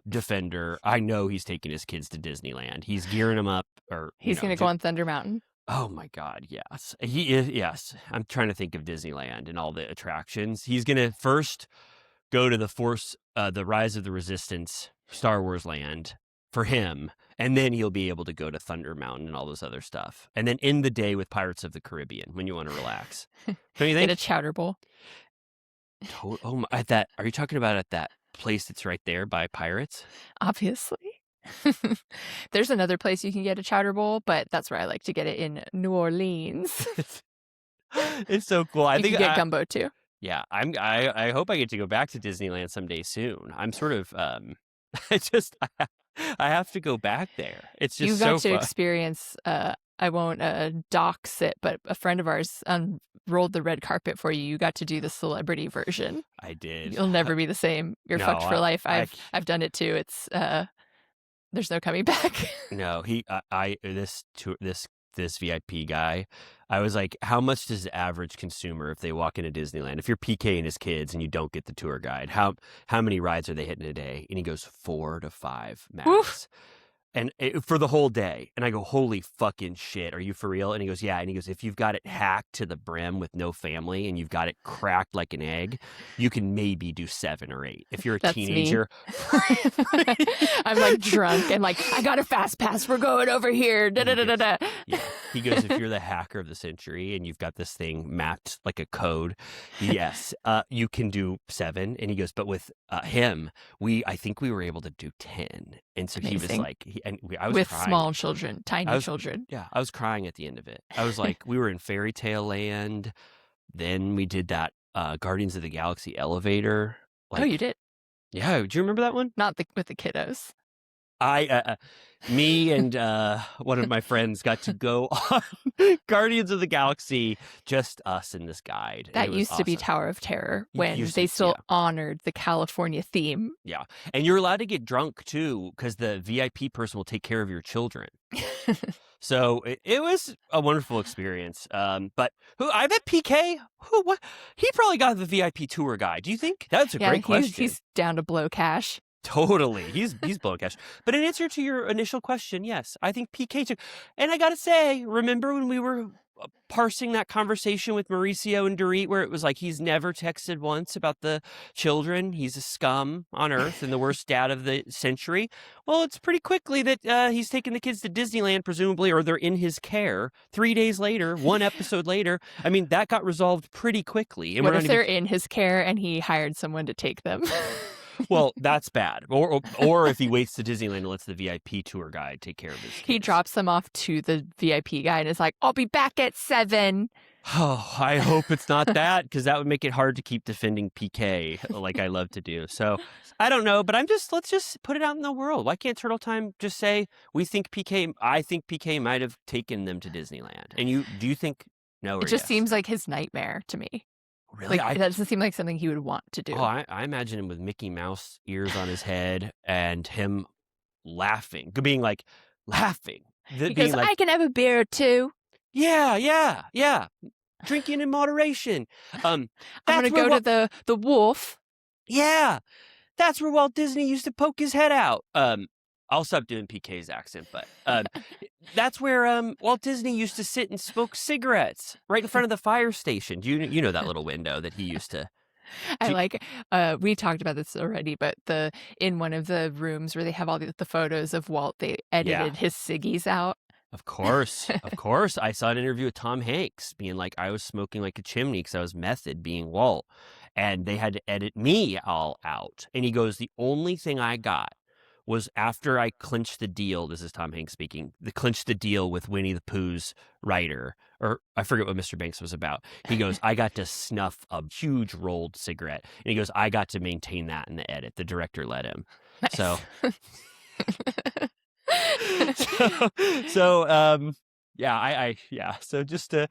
defender. I know he's taking his kids to Disneyland. He's gearing them up, or He's gonna go on Thunder Mountain. Oh my God, yes. He is, yes. I'm trying to think of Disneyland and all the attractions. He's going to first go to the Rise of the Resistance, Star Wars land for him, and then he'll be able to go to Thunder Mountain and all this other stuff. And then end the day with Pirates of the Caribbean when you want to relax. Don't you think? Get a chowder bowl. Are you talking about at that place that's right there by Pirates? Obviously. There's another place you can get a chowder bowl, but that's where I like to get it in New Orleans. It's so cool. I You think can get gumbo too. Yeah, I hope I get to go back to Disneyland someday soon. I'm sort of I have to go back there. It's just You so got to fun. experience. I won't dox it, but a friend of ours rolled the red carpet for you. You got to do the celebrity version. I did. You'll never be the same. You're No, fucked for life. I- I've done it too. It's there's no coming back. No, this VIP guy, I was like, how much does the average consumer, if they walk into Disneyland, if you're PK and his kids and you don't get the tour guide, how many rides are they hitting a day? And he goes 4 to 5 max. Oof. And for the whole day. And I go, holy fucking shit, are you for real? And he goes, yeah. And he goes, if you've got it hacked to the brim with no family and you've got it cracked like an egg, you can maybe do 7 or 8. If you're a That's me. teenager. I'm like drunk and like, I got a fast pass. We're going over here. Da, da, da, da, da. Yeah. He goes, if you're the hacker of the century and you've got this thing mapped like a code, yes, you can do 7. And he goes, but with him, I think we were able to do 10. And so he was Amazing. like, I was With crying. small children, tiny children. Yeah, I was crying at the end of it. I was like, we were in Fairy Tale Land. Then we did that Guardians of the Galaxy elevator. Oh, you did? Yeah, do you remember that one? Not with the kiddos. Me and one of my friends got to go on Guardians of the Galaxy, just us and this guide. And That it was used to be awesome. Tower of Terror It when used they to, still yeah. honored the California theme. Yeah, and you're allowed to get drunk too because the VIP person will take care of your children. So it was a wonderful experience. But I bet PK, he probably got the VIP tour guide. Do you think? That's a great question. He's down to blow cash. Totally. He's blowing cash. But in answer to your initial question, yes, I think PK took. And I got to say, remember when we were parsing that conversation with Mauricio and Dorit where it was like he's never texted once about the children? He's a scum on earth and the worst dad of the century. Well, it's pretty quickly that he's taking the kids to Disneyland, presumably, or they're in his care. 3 days later, 1 episode later. I mean, that got resolved pretty quickly. And What if they're in his care and he hired someone to take them? Well, that's bad. Or if he waits to Disneyland and lets the VIP tour guide take care of his kids. He drops them off to the VIP guy and is like, I'll be back at 7. Oh, I hope it's not that because that would make it hard to keep defending PK like I love to do. So I don't know, but let's just put it out in the world. Why can't Turtle Time just say I think PK might have taken them to Disneyland? And do you think no or It just yes? seems like his nightmare to me. Really? Like, that doesn't seem like something he would want to do. Oh, I imagine him with Mickey Mouse ears on his head and him laughing, being like laughing. He goes, I can have a beer or 2. Yeah. Drinking in moderation. I'm going to go to the wharf. Yeah. That's where Walt Disney used to poke his head out. I'll stop doing PK's accent, but that's where Walt Disney used to sit and smoke cigarettes right in front of the fire station. You know that little window that he used to. We talked about this already, but in one of the rooms where they have all the photos of Walt, they edited his ciggies out. Of course. Of course. I saw an interview with Tom Hanks being like, I was smoking like a chimney because I was method being Walt. And they had to edit me all out. And he goes, the only thing I got was after I clinched the deal. This is Tom Hanks speaking. Clinched the deal with Winnie the Pooh's writer, or I forget what Mr. Banks was about. He goes, I got to snuff a huge rolled cigarette. And he goes, I got to maintain that in the edit. The director let him. Nice. Yeah. So just to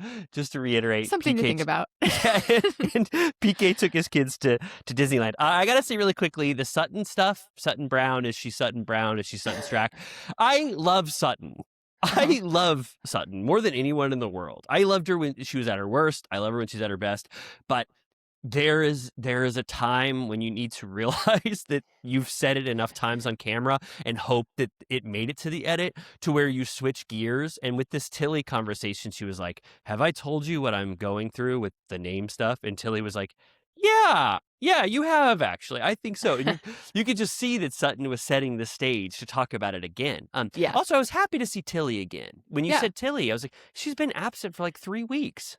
reiterate, Something to think about. and PK took his kids to Disneyland. I gotta say really quickly, the Sutton stuff. Sutton Brown, is she Sutton Brown? Is she Sutton Strack? I love Sutton. I love Sutton more than anyone in the world. I loved her when she was at her worst. I love her when she's at her best. But there is a time when you need to realize that you've said it enough times on camera and hope that it made it to the edit to where you switch gears. And with this Tilly conversation, she was like, have I told you what I'm going through with the name stuff? And Tilly was like, yeah, you have actually. I think so. And you could just see that Sutton was setting the stage to talk about it again. Yeah. Also, I was happy to see Tilly again. When you said Tilly, I was like, she's been absent for like 3 weeks.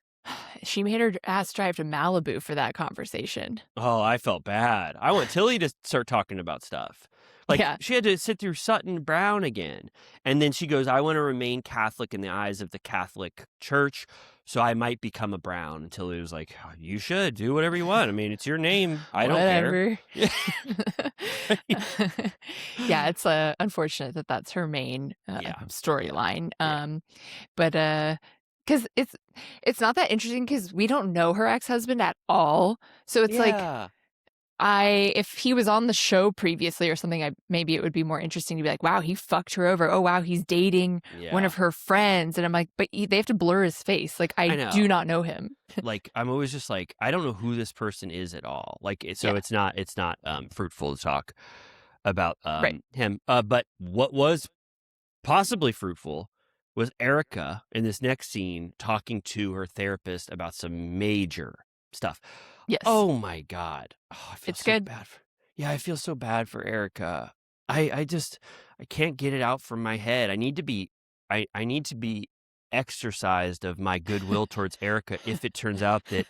She made her ass drive to Malibu for that conversation. Oh, I felt bad. I want Tilly to start talking about stuff. Like, she had to sit through Sutton Brown again. And then she goes, I want to remain Catholic in the eyes of the Catholic Church, so I might become a Brown. And Tilly was like, oh, you should do whatever you want. I mean, it's your name. I don't care. Yeah, it's unfortunate that that's her main storyline. But because it's not that interesting because we don't know her ex-husband at all. So it's like, if he was on the show previously or something, maybe it would be more interesting to be like, wow, he fucked her over. Oh, wow, he's dating one of her friends. And I'm like, but they have to blur his face. Like, I do not know him. Like, I'm always just like, I don't know who this person is at all. Like, it's not fruitful to talk about him. But what was possibly fruitful was Erica in this next scene talking to her therapist about some major stuff. Yes. Oh my God. Oh, I feel it's so good. bad. I feel so bad for Erica. I can't get it out from my head. I need to be exercised of my goodwill towards Erica if it turns out that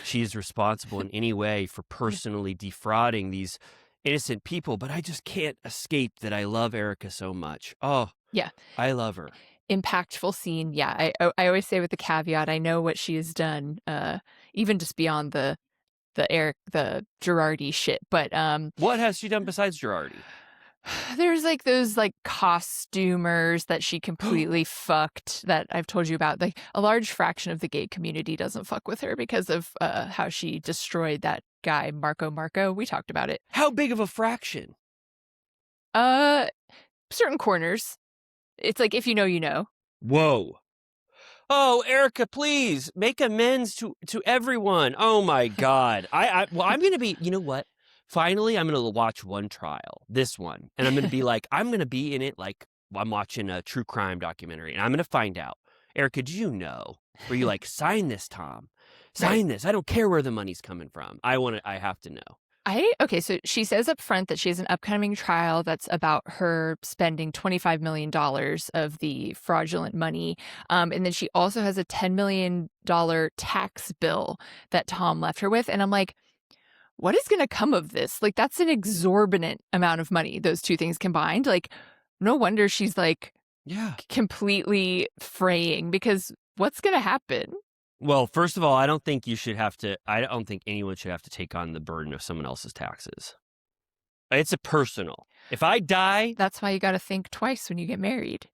she's responsible in any way for personally defrauding these innocent people. But I just can't escape that I love Erica so much. Oh, yeah. I love her. Impactful scene. Yeah. I always say with the caveat, I know what she has done, even just beyond the Girardi shit. But what has she done besides Girardi? There's like those like costumers that she completely fucked that I've told you about. Like a large fraction of the gay community doesn't fuck with her because of how she destroyed that guy, Marco. We talked about it. How big of a fraction? Certain corners. It's like, if you know, you know. Whoa. Oh, Erica, please make amends to everyone. Oh my God. I'm going to be, you know what? Finally, I'm going to watch one trial, this one. And I'm going to be like, I'm going to be in it like I'm watching a true crime documentary. And I'm going to find out. Erica, do you know? Were you like, sign this, Tom. Sign this. I don't care where the money's coming from. I have to know. Okay, so she says up front that she has an upcoming trial that's about her spending $25 million of the fraudulent money. And then she also has a $10 million tax bill that Tom left her with. And I'm like, what is going to come of this? Like, that's an exorbitant amount of money, those two things combined. Like, no wonder she's like completely fraying, because what's going to happen? Well, first of all, I don't think anyone should have to take on the burden of someone else's taxes. It's a personal. If I die... That's why you got to think twice when you get married.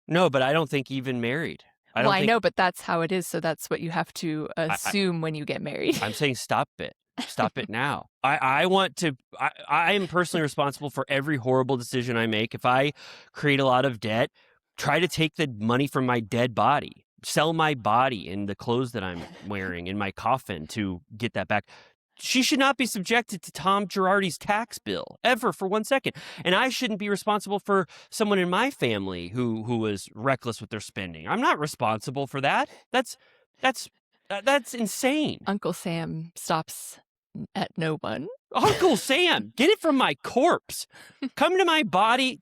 No, but I don't think even married. I know, but that's how it is. So that's what you have to assume when you get married. I'm saying stop it. Stop it now. I am personally responsible for every horrible decision I make. If I create a lot of debt, try to take the money from my dead body. Sell my body and the clothes that I'm wearing in my coffin to get that back. She should not be subjected to Tom Girardi's tax bill ever for 1 second. And I shouldn't be responsible for someone in my family who was reckless with their spending. I'm not responsible for that. That's insane. Uncle Sam stops at no one. Uncle Sam, get it from my corpse. Come to my body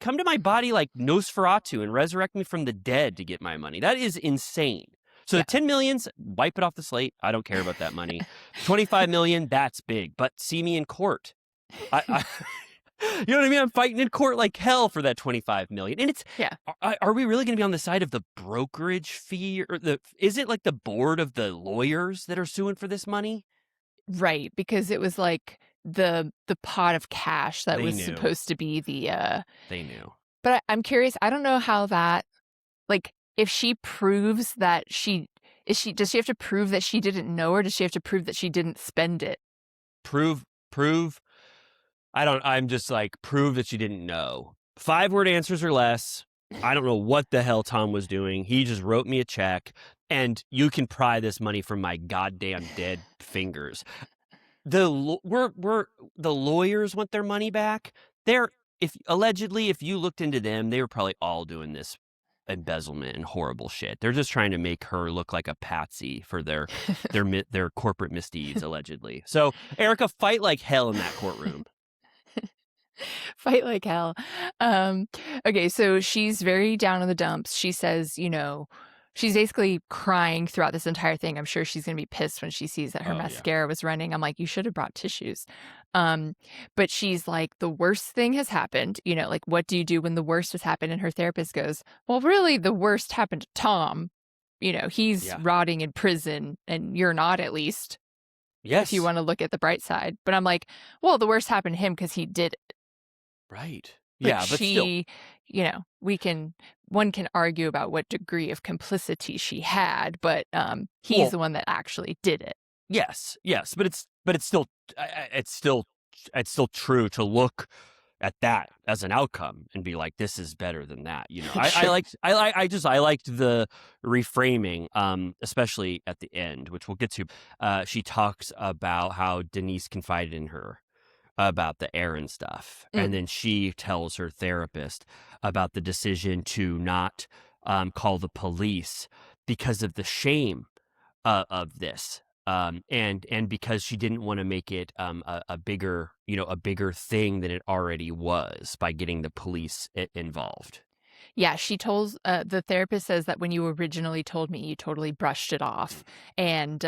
like Nosferatu and resurrect me from the dead to get my money. That is insane. So the 10 millions, wipe it off the slate. I don't care about that money. 25 million, that's big. But see me in court. I you know what I mean? I'm fighting in court like hell for that 25 million. And it's are we really going to be on the side of the brokerage fee, or is it like the board of the lawyers that are suing for this money? Right, because it was like the pot of cash that was supposed to be the They knew. But I'm curious, I don't know how that, like, if she proves that does she have to prove that she didn't know, or does she have to prove that she didn't spend it? Prove I'm just like, prove that she didn't know. 5-word answers or less. I don't know what the hell Tom was doing. He just wrote me a check, and you can pry this money from my goddamn dead fingers. The lawyers want their money back. If you looked into them, they were probably all doing this embezzlement and horrible shit. They're just trying to make her look like a patsy for their corporate misdeeds, allegedly. So, Erica, fight like hell in that courtroom. Fight like hell. Okay, so she's very down in the dumps. She says, she's basically crying throughout this entire thing. I'm sure she's going to be pissed when she sees that her mascara was running. I'm like, you should have brought tissues. But she's like, the worst thing has happened. Like, what do you do when the worst has happened? And her therapist goes, well, really, the worst happened to Tom. He's rotting in prison, and you're not, at least. Yes. If you want to look at the bright side. But I'm like, well, the worst happened to him because he did it. Right. But still, one can argue about what degree of complicity she had, but he's the one that actually did it. Yes, but it's still true to look at that as an outcome and be like, this is better than that. I liked the reframing, especially at the end, which we'll get to. She talks about how Denise confided in her about the Aaron stuff. And then she tells her therapist about the decision to not call the police because of the shame of this. And because she didn't want to make it a bigger thing than it already was by getting the police involved. Yeah, she told the therapist says that when you originally told me, you totally brushed it off, and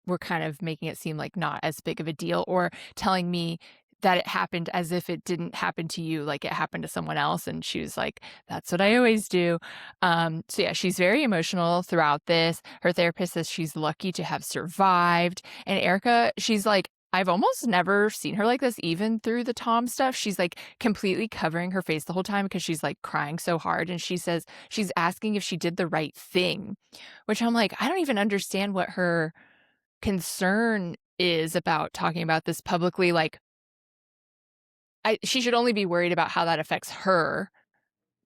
were kind of making it seem like not as big of a deal, or telling me that it happened as if it didn't happen to you, like it happened to someone else. And she was like, that's what I always do. So yeah, she's very emotional throughout this. Her therapist says she's lucky to have survived. And Erica, she's like, I've almost never seen her like this, even through the Tom stuff. She's like completely covering her face the whole time because she's like crying so hard. And she says she's asking if she did the right thing, which I'm like, I don't even understand what her concern is about talking about this publicly. Like, she should only be worried about how that affects her,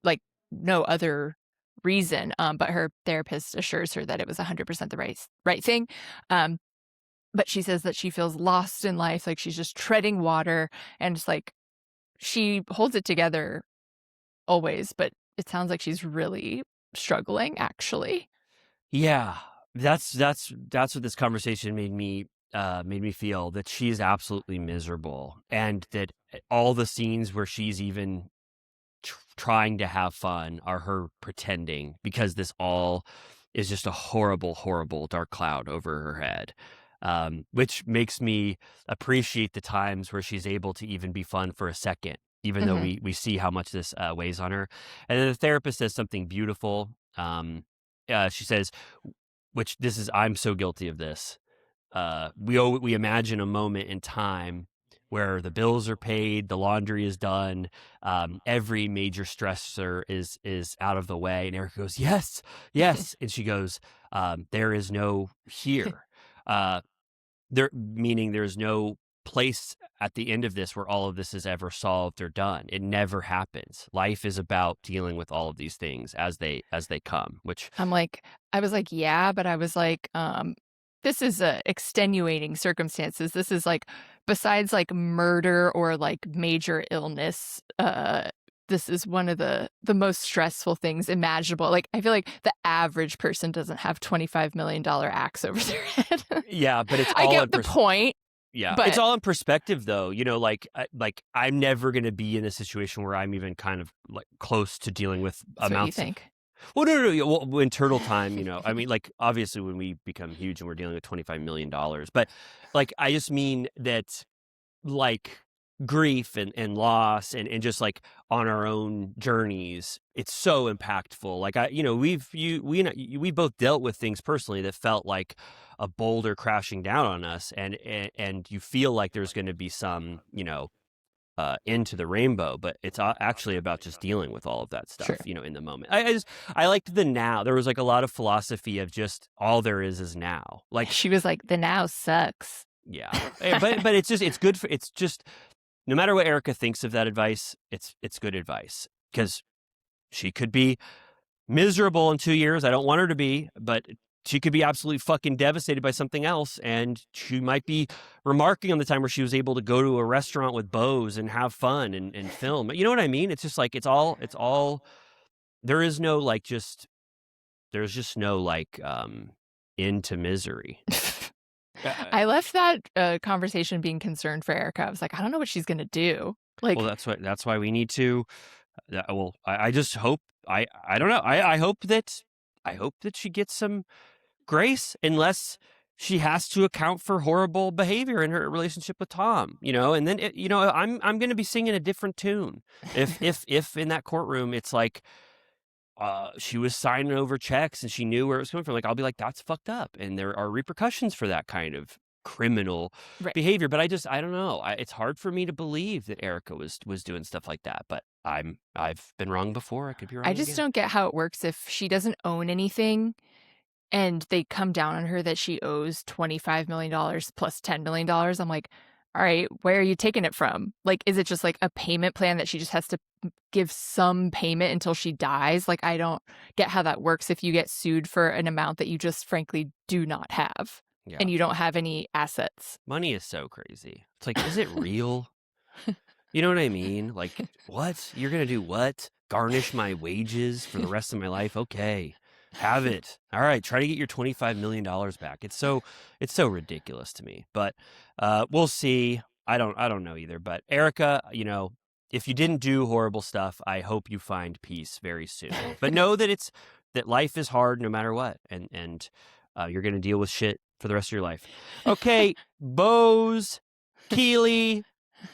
like no other reason. But her therapist assures her that it was 100% the right thing. But she says that she feels lost in life, like she's just treading water, and just like she holds it together always, but it sounds like she's really struggling, actually. Yeah, that's what this conversation made me feel, that she's absolutely miserable, and that all the scenes where she's even trying to have fun are her pretending, because this all is just a horrible, horrible dark cloud over her head, which makes me appreciate the times where she's able to even be fun for a second, even though we see how much this weighs on her. And then the therapist says something beautiful. She says, I'm so guilty of this. We imagine a moment in time where the bills are paid, the laundry is done, every major stressor is out of the way. And Erica goes, yes. And she goes, there is no here. Meaning there's no place at the end of this where all of this is ever solved or done. It never happens. Life is about dealing with all of these things as they come, which I was like, yeah, but I was like, this is extenuating circumstances. This is like, besides like murder or like major illness, this is one of the most stressful things imaginable. Like, I feel like the average person doesn't have $25 million axe over their head. Yeah, but it's all I get the point. Yeah, it's But all in perspective, though. Like I'm never going to be in a situation where I'm even kind of like close to dealing with that's what you amounts. think. Well, no. Well, in turtle time, I mean, like obviously when we become huge and we're dealing with $25 million, but like I just mean that like grief and loss and just like on our own journeys, it's so impactful. Like we both dealt with things personally that felt like a boulder crashing down on us, and you feel like there's going to be some into the rainbow, but it's actually about just dealing with all of that stuff, Sure. in the moment. I liked the now. There was like a lot of philosophy of just all there is now. Like She was like, the now sucks. yeah, but it's good for it's just no matter what Erica thinks of that advice, it's good advice because she could be miserable in 2 years. I don't want her to be, but she could be absolutely fucking devastated by something else, and she might be remarking on the time where she was able to go to a restaurant with beaus and have fun and film. You know what I mean? It's just like it's all. There is no like just. There's just no like into misery. I left that conversation being concerned for Erica. I was like, I don't know what she's gonna do. Like, Well, that's why we need to. I just hope I don't know. I hope that she gets some grace, unless she has to account for horrible behavior in her relationship with Tom. And then I'm going to be singing a different tune if in that courtroom it's like she was signing over checks and she knew where it was coming from. Like I'll be like, that's fucked up, and there are repercussions for that kind of criminal right. behavior. But I don't know. It's hard for me to believe that Erica was doing stuff like that. But I've been wrong before. I could be wrong. I just don't get how it works if she doesn't own anything and they come down on her that she owes $25 million plus $10 million. I'm like, all right, where are you taking it from? Like, is it just like a payment plan that she just has to give some payment until she dies? Like, I don't get how that works if you get sued for an amount that you just frankly do not have. Yeah. And you don't have any assets. Money is so crazy. It's like, is it real? You know what I mean? Like, what? You're going to do what? Garnish my wages for the rest of my life? Okay. Have it. All right. Try to get your $25 million back. It's so ridiculous to me. But we'll see. I don't know either. But Erica, if you didn't do horrible stuff, I hope you find peace very soon. But know that that life is hard no matter what. And you're going to deal with shit for the rest of your life. Okay, Bose, Keely,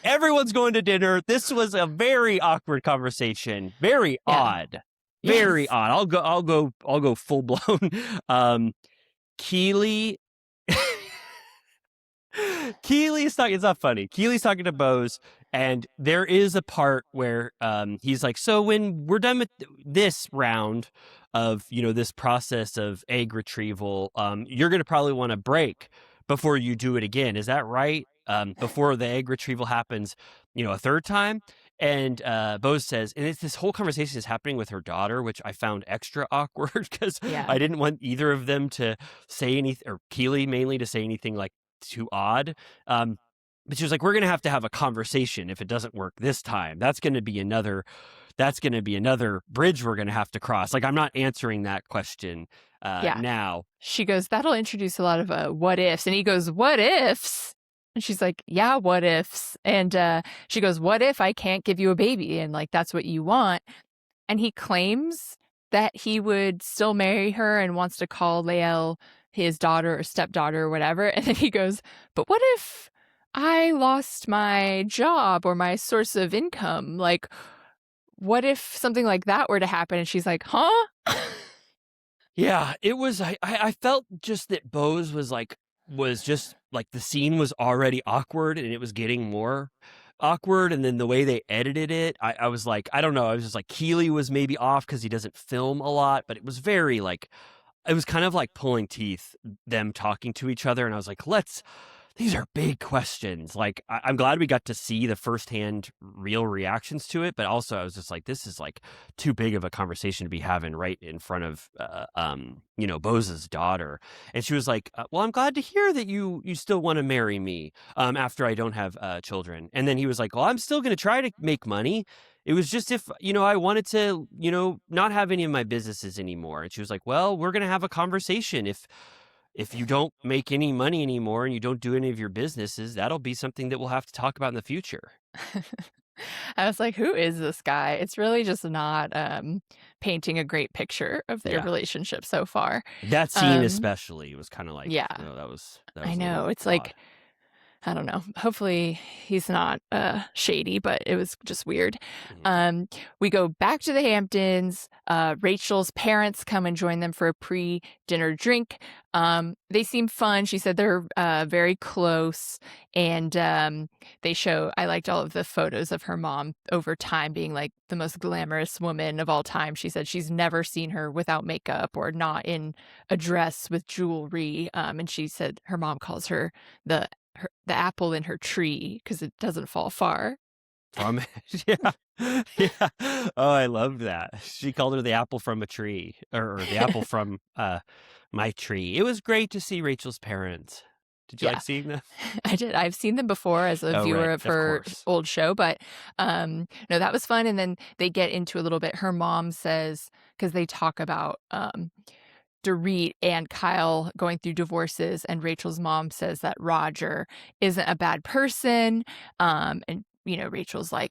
everyone's going to dinner. This was a very awkward conversation. Very odd. Very odd. I'll go full blown. Keely's talking. It's not funny. Keely's talking to Bose, and there is a part where he's like, "So when we're done with this round of this process of egg retrieval, you're gonna probably want to break before you do it again. Is that right? Before the egg retrieval happens, a third time." And Bose says, and this whole conversation is happening with her daughter, which I found extra awkward because I didn't want either of them to say anything, or Keely mainly to say anything like too odd. But she was like, we're going to have a conversation if it doesn't work this time. That's going to be another bridge we're going to have to cross. Like, I'm not answering that question now. She goes, that'll introduce a lot of what ifs. And he goes, what ifs? And she's like, yeah, what ifs? And she goes, what if I can't give you a baby? And like, that's what you want. And he claims that he would still marry her and wants to call Lael his daughter or stepdaughter or whatever. And then he goes, but what if I lost my job or my source of income? Like, what if something like that were to happen? And she's like, huh? Yeah, it was, I felt just that Bose was just like the scene was already awkward and it was getting more awkward. And then the way they edited it, I was like, I don't know. I was just like, Keely was maybe off because he doesn't film a lot, but it was very like, it was kind of like pulling teeth, them talking to each other. And I was like, these are big questions. Like, I'm glad we got to see the firsthand real reactions to it. But also I was just like, this is like too big of a conversation to be having right in front of, Bose's daughter. And she was like, well, I'm glad to hear that you still want to marry me after I don't have children. And then he was like, well, I'm still going to try to make money. It was just if, I wanted to, not have any of my businesses anymore. And she was like, well, we're going to have a conversation if you don't make any money anymore and you don't do any of your businesses, that'll be something that we'll have to talk about in the future. I was like, who is this guy? It's really just not painting a great picture of their Yeah. relationship so far. That scene especially was kind of like, Yeah. that was I a know. little It's odd. like, I don't know. Hopefully he's not shady, but it was just weird. We go back to the Hamptons. Rachel's parents come and join them for a pre-dinner drink. They seem fun. She said they're very close. And they show, I liked all of the photos of her mom over time being like the most glamorous woman of all time. She said she's never seen her without makeup or not in a dress with jewelry. And she said her mom calls her the apple in her tree because it doesn't fall far. From yeah. Oh, I love that. She called her the apple from a tree, or the apple from my tree. It was great to see Rachel's parents. Did you like seeing them? I did. I've seen them before as a viewer of her old show, but no, that was fun. And then they get into a little bit. Her mom says, because they talk about Dorit and Kyle going through divorces, and Rachel's mom says that Roger isn't a bad person. And, Rachel's like,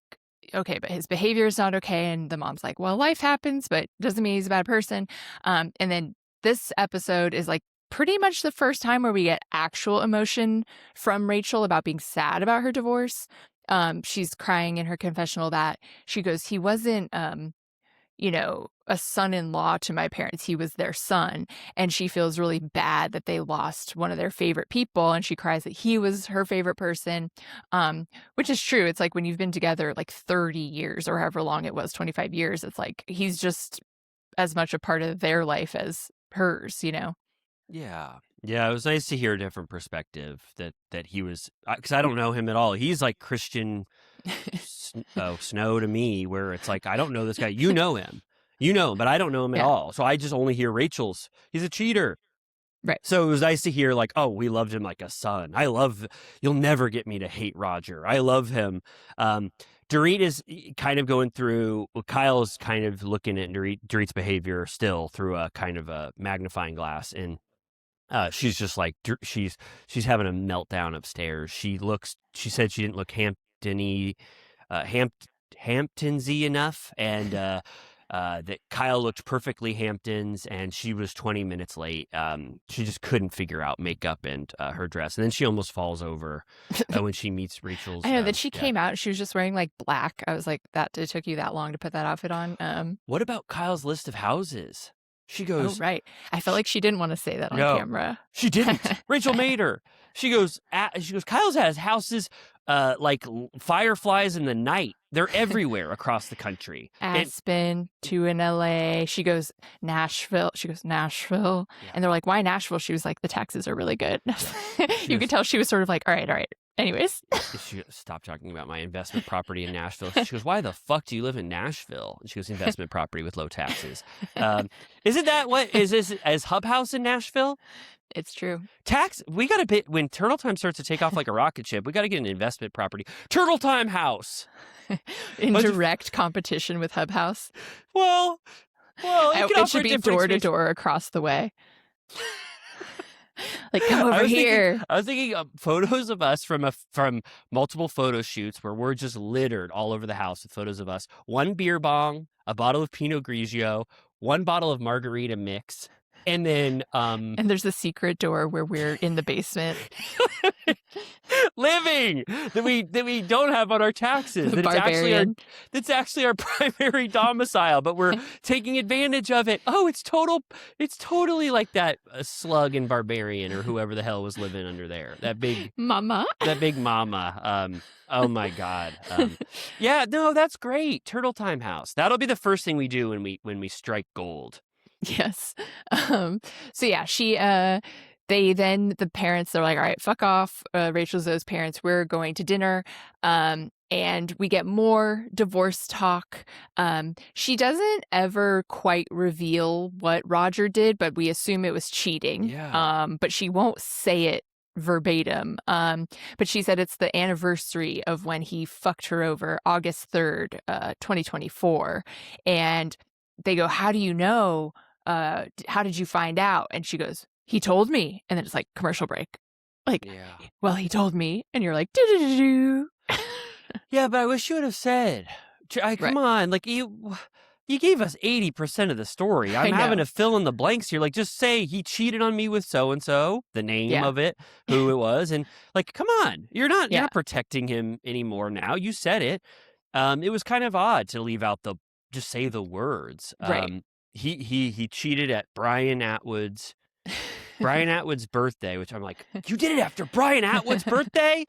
okay, but his behavior is not okay. And the mom's like, well, life happens, but doesn't mean he's a bad person. And then this episode is like pretty much the first time where we get actual emotion from Rachel about being sad about her divorce. She's crying in her confessional that she goes, he wasn't, a son-in-law to my parents. He was their son. And she feels really bad that they lost one of their favorite people. And she cries that he was her favorite person, which is true. It's like when you've been together like 30 years or however long it was, 25 years, it's like he's just as much a part of their life as hers, Yeah. Yeah, it was nice to hear a different perspective that he was, because I don't know him at all. He's like Christian Snow to me, where it's like, I don't know this guy. You know him, but I don't know him at all. So I just only hear Rachel's. He's a cheater. Right. So it was nice to hear like, oh, we loved him like a son. You'll never get me to hate Roger. I love him. Dorit is kind of going through, Kyle is kind of looking at Dorit's behavior still through a kind of a magnifying glass, and she's just like, she's having a meltdown upstairs. She said she didn't look Hamptonsy enough, and that Kyle looked perfectly Hamptons, and she was 20 minutes late. She just couldn't figure out makeup and her dress, and then she almost falls over when she meets Rachel's. I know that she came out, she was just wearing like black. I was like, it took you that long to put that outfit on. What about Kyle's list of houses? She goes, oh, right. I felt like she didn't want to say that on camera. She didn't. Rachel made her. She goes, Kyle's has houses like fireflies in the night. They're everywhere across the country. Aspen, two in LA. She goes, Nashville. Yeah. And they're like, why Nashville? She was like, the taxes are really good. You could tell she was sort of like, all right. Anyways. She stopped talking about my investment property in Nashville. She goes, why the fuck do you live in Nashville? And she goes, investment property with low taxes. Isn't that what is this as Hub House in Nashville? It's true. We got to bit when Turtle Time starts to take off like a rocket ship. We got to get an investment property. Turtle Time House. In direct competition with Hub House. Well, it should be door to door across the way. Like, come over here. I was thinking of photos of us from multiple photo shoots where we're just littered all over the house with photos of us. One beer bong, a bottle of Pinot Grigio, one bottle of margarita mix, and then and there's a secret door where we're in the basement. Living that we don't have on our taxes. That's actually our primary domicile, but we're taking advantage of it. Oh, it's totally like that slug and Barbarian or whoever the hell was living under there. That big mama. Oh my God. Yeah, no, that's great. Turtle Time House. That'll be the first thing we do when we strike gold. Yes. So yeah, the parents, they're like, all right, fuck off. Rachel's those parents, we're going to dinner. And we get more divorce talk. She doesn't ever quite reveal what Roger did, but we assume it was cheating. Yeah. But she won't say it verbatim. But she said it's the anniversary of when he fucked her over, August 3rd, 2024. And they go, how do you know? How did you find out? And she goes, he told me. And then it's like commercial break. Like, Yeah. well, he told me. And you're like, do. Yeah, but I wish you would have said. Come on, like you gave us 80% of the story. I'm I having know. to fill in the blanks here. Like, just say he cheated on me with so and so, the name Yeah. of it, who it was, and like, come on, you're Yeah. not protecting him anymore now. You said it. It was kind of odd to leave out just say the words. Right. He cheated at Brian Atwood's birthday, which I'm like, you did it after Brian Atwood's birthday?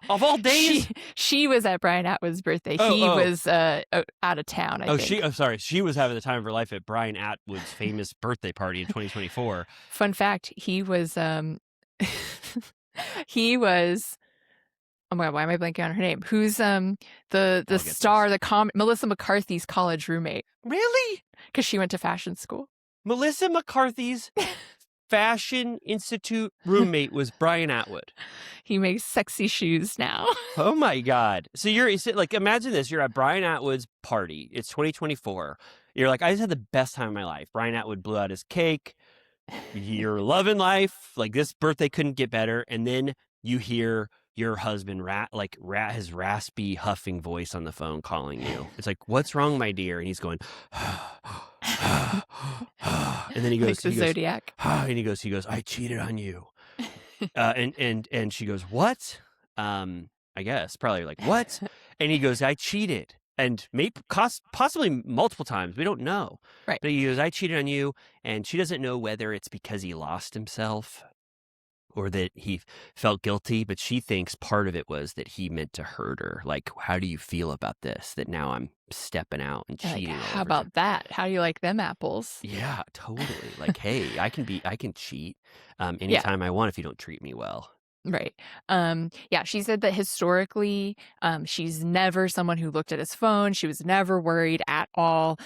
Of all days? She was at Brian Atwood's birthday. He was out of town, I think. Sorry. She was having the time of her life at Brian Atwood's famous birthday party in 2024. Fun fact, he was he was, oh my God, why am I blanking on her name? Who's the star, Melissa McCarthy's college roommate. Really? Because she went to fashion school. Melissa McCarthy's Fashion Institute roommate was Brian Atwood. He makes sexy shoes now. Oh my God. So like, imagine this. You're at Brian Atwood's party. It's 2024. You're like, I just had the best time of my life. Brian Atwood blew out his cake. You're loving life. Like, this birthday couldn't get better. And then you hear your husband his raspy huffing voice on the phone calling you. It's like, what's wrong, my dear? And he's going, and then he goes, like the Zodiac. And he goes, I cheated on you. And she goes, what? I guess probably like, what? And he goes, I cheated. And maybe possibly multiple times. We don't know. Right. But he goes, I cheated on you. And she doesn't know whether it's because he lost himself or that he felt guilty. But she thinks part of it was that he meant to hurt her. Like, how do you feel about this? That now I'm stepping out and cheating. Like, how about that? How do you like them apples? Yeah, totally. Like, hey, I can cheat anytime I want if you don't treat me well. Right. Yeah, she said that historically, she's never someone who looked at his phone. She was never worried at all.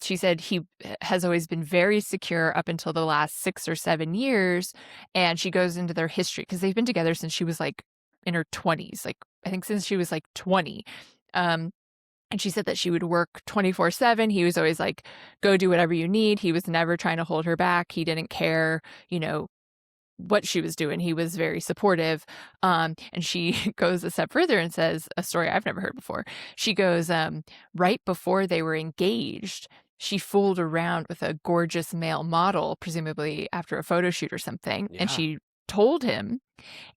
She said he has always been very secure up until the last 6 or 7 years. And she goes into their history because they've been together since she was like in her 20s, like I think since she was like 20. And she said that she would work 24/7. He was always like, go do whatever you need. He was never trying to hold her back. He didn't care, what she was doing. He was very supportive. And she goes a step further and says a story I've never heard before. She goes, right before they were engaged, she fooled around with a gorgeous male model, presumably after a photo shoot or something. Yeah. And she told him,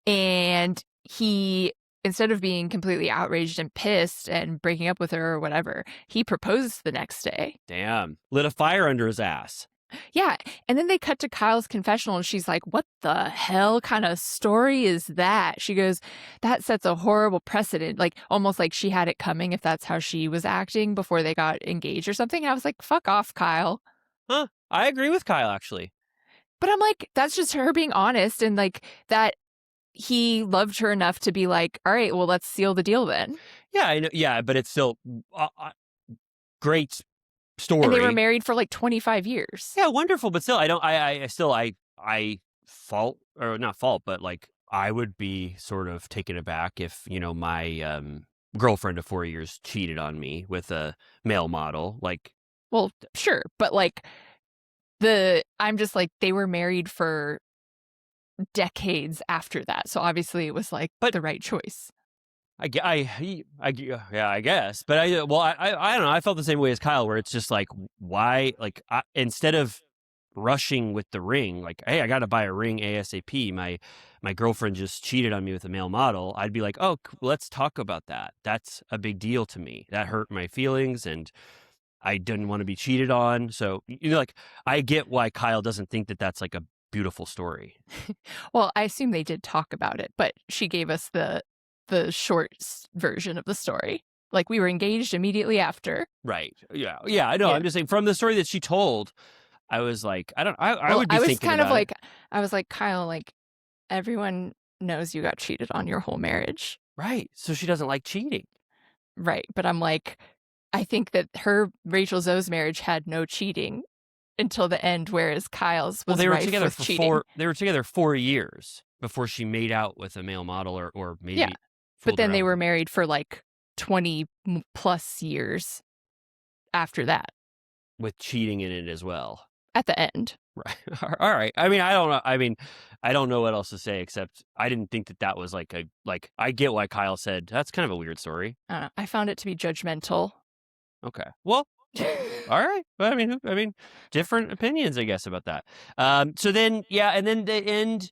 and he, instead of being completely outraged and pissed and breaking up with her or whatever, he proposed the next day. Damn. Lit a fire under his ass. Yeah. And then they cut to Kyle's confessional and she's like, what the hell kind of story is that? She goes, that sets a horrible precedent. Like almost like she had it coming if that's how she was acting before they got engaged or something. And I was like, fuck off, Kyle. Huh. I agree with Kyle, actually. But I'm like, that's just her being honest and like that he loved her enough to be like, all right, well, let's seal the deal then. Yeah, I know. Yeah, but it's still great story. And they were married for like 25 years. Yeah, wonderful. But still, I fault, or not fault, but like I would be sort of taken aback if, my girlfriend of 4 years cheated on me with a male model. Like, well, sure. But like I'm just like, they were married for decades after that. So obviously it was like the right choice. I guess. But I don't know. I felt the same way as Kyle, where it's just like, why? Like, instead of rushing with the ring, like, hey, I got to buy a ring ASAP. My girlfriend just cheated on me with a male model. I'd be like, oh, let's talk about that. That's a big deal to me. That hurt my feelings, and I didn't want to be cheated on. So, like, I get why Kyle doesn't think that that's like a beautiful story. Well, I assume they did talk about it, but she gave us the short version of the story. Like, we were engaged immediately after. Right. Yeah. Yeah, I know. Yeah. I'm just saying, from the story that she told, I was like, I would be thinking kind of like, it. I was like, Kyle, like, everyone knows you got cheated on your whole marriage. Right. So she doesn't like cheating. Right. But I'm like, I think that Rachel Zoe's marriage had no cheating until the end, whereas Kyle's was they were rife together with for cheating. They were together 4 years before she made out with a male model, or maybe. Yeah. But then they were married for like 20 plus years after that. With cheating in it as well. at the end. Right. All right. I mean, I don't know. I mean, I don't know what else to say except I didn't think that was like I get why Kyle said that's kind of a weird story. I don't know. I found it to be judgmental. Okay. Well, all right. But I mean, different opinions, I guess, about that. So then, yeah, and then the end.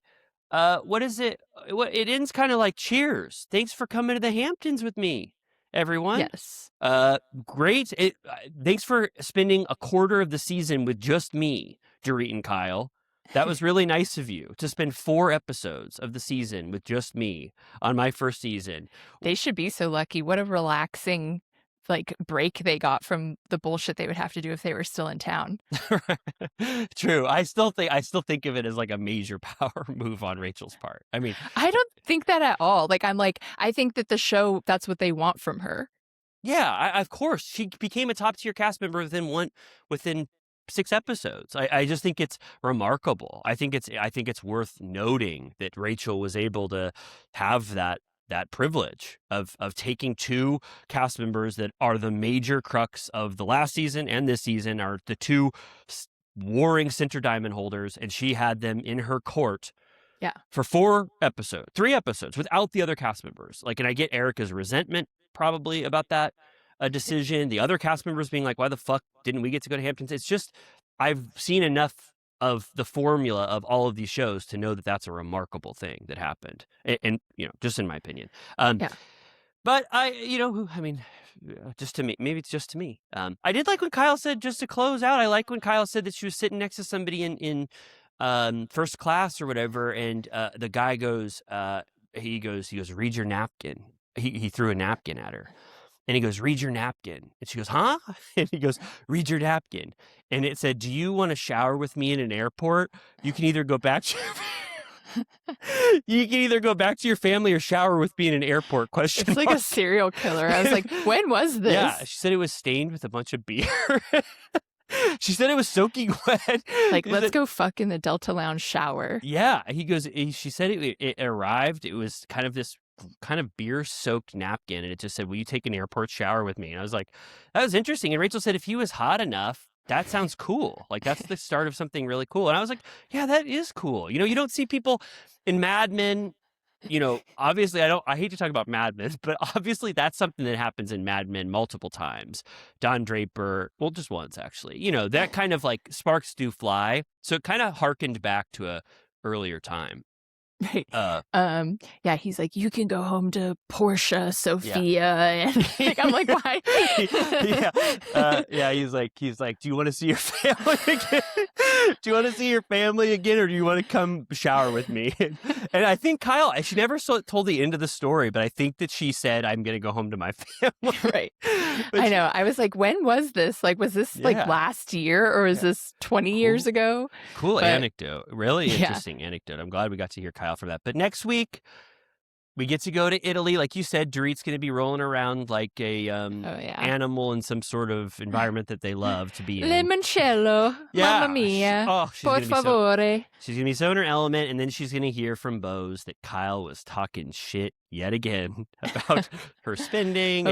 What is it? It ends kind of like cheers. Thanks for coming to the Hamptons with me, everyone. Yes. Great. Thanks for spending a quarter of the season with just me, Dorit and Kyle. That was really nice of you to spend 4 episodes of the season with just me on my first season. They should be so lucky. What a relaxing break they got from the bullshit they would have to do if they were still in town. True. I still think of it as like a major power move on Rachel's part. I mean, I don't think that at all. I think that the show, that's what they want from her. Yeah, of course. She became a top tier cast member within 6 episodes. I just think it's remarkable. I think it's worth noting that Rachel was able to have that privilege of taking 2 cast members that are the major crux of the last season and this season, are the 2 warring center diamond holders, and she had them in her court. Yeah. For 3 episodes without the other cast members. And I get Erica's resentment probably about that decision. The other cast members being like, why the fuck didn't we get to go to Hamptons? It's just, I've seen enough of the formula of all of these shows to know that that's a remarkable thing that happened. And just in my opinion. Yeah. But just to me, maybe it's just to me. I did like when Kyle said, just to close out, I like when Kyle said that she was sitting next to somebody in first class or whatever. And the guy goes, he goes, read your napkin. He threw a napkin at her. And he goes, read your napkin. And she goes, huh? And he goes, read your napkin. And it said, do you want to shower with me in an airport? You can either go back to your family or shower with me in an airport, question It's like mark. a serial killer. I was like, when was this? Yeah, she said it was stained with a bunch of beer. She said it was soaking wet. Let's go fuck in the Delta Lounge shower. Yeah, she said it arrived. It was kind of this kind of beer-soaked napkin, and it just said, will you take an airport shower with me? And I was like, that was interesting. And Rachel said, if he was hot enough, that sounds cool. That's the start of something really cool. And I was like, yeah, that is cool. You don't see people in Mad Men, obviously I hate to talk about Mad Men, but obviously that's something that happens in Mad Men multiple times. Don Draper, well, just once actually, that kind of sparks do fly. So it kind of harkened back to a earlier time. Right. Yeah, he's like, you can go home to Portia, Sophia, and I'm like, why? Yeah. He's like, do you want to see your family again? Do you want to see your family again, or do you want to come shower with me? And I think Kyle, she never told the end of the story, but I think that she said, I'm going to go home to my family. Right. I know. I was like, when was this? Was this last year, or is this 20 years ago? Cool anecdote. Really interesting anecdote. I'm glad we got to hear Kyle for that. But next week we get to go to Italy. Like you said, Dorit's going to be rolling around like a animal in some sort of environment that they love to be in. Limoncello. Mamma mia. Por favore. She's going to be so in her element, and then she's going to hear from Bose that Kyle was talking shit yet again about her spending.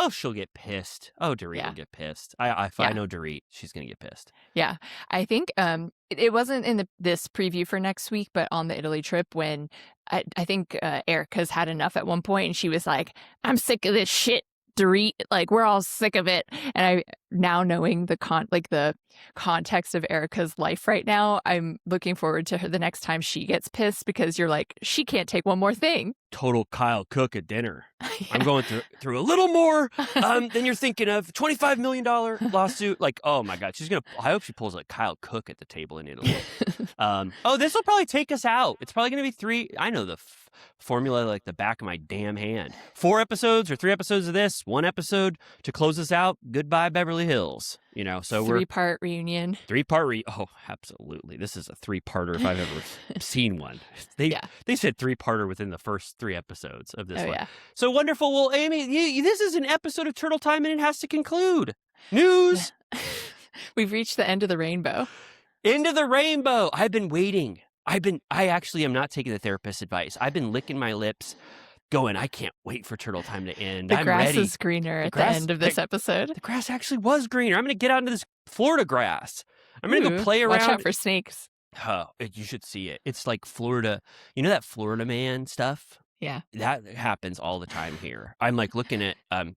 She'll get pissed. Dorit will get pissed. If I know Dorit, she's going to get pissed. Yeah. I think it wasn't in this preview for next week, but on the Italy trip when I think Erica's had enough at one point and she was like, I'm sick of this shit, Dorit. We're all sick of it. And I now knowing the context of Erica's life right now, I'm looking forward to her the next time she gets pissed, because you're like, she can't take one more thing. Total Kyle Cook at dinner. Yeah. I'm going through a little more than you're thinking of. $25 million lawsuit. Oh my God. I hope she pulls Kyle Cook at the table in Italy. This will probably take us out. It's probably going to be 3. I know the formula like the back of my damn hand. 4 episodes or 3 episodes of this, 1 episode to close us out. Goodbye, Beverly Hills. So we're 3-part reunion. 3-part oh, absolutely. This is a 3-parter if I've ever seen one. They said 3-parter within the first 3 episodes of this one. Yeah. So wonderful. Well, Amy, this is an episode of Turtle Time and it has to conclude. News. We've reached the end of the rainbow. End of the rainbow. I've been waiting. I actually am not taking the therapist's advice. I've been licking my lips going, I can't wait for Turtle Time to end. The grass is greener at the end of this episode. The grass actually was greener. I'm going to get out into this Florida grass. I'm going to go play around. Watch out for snakes. Oh, you should see it. It's like Florida. You know that Florida man stuff? Yeah. That happens all the time here. I'm like looking at I'm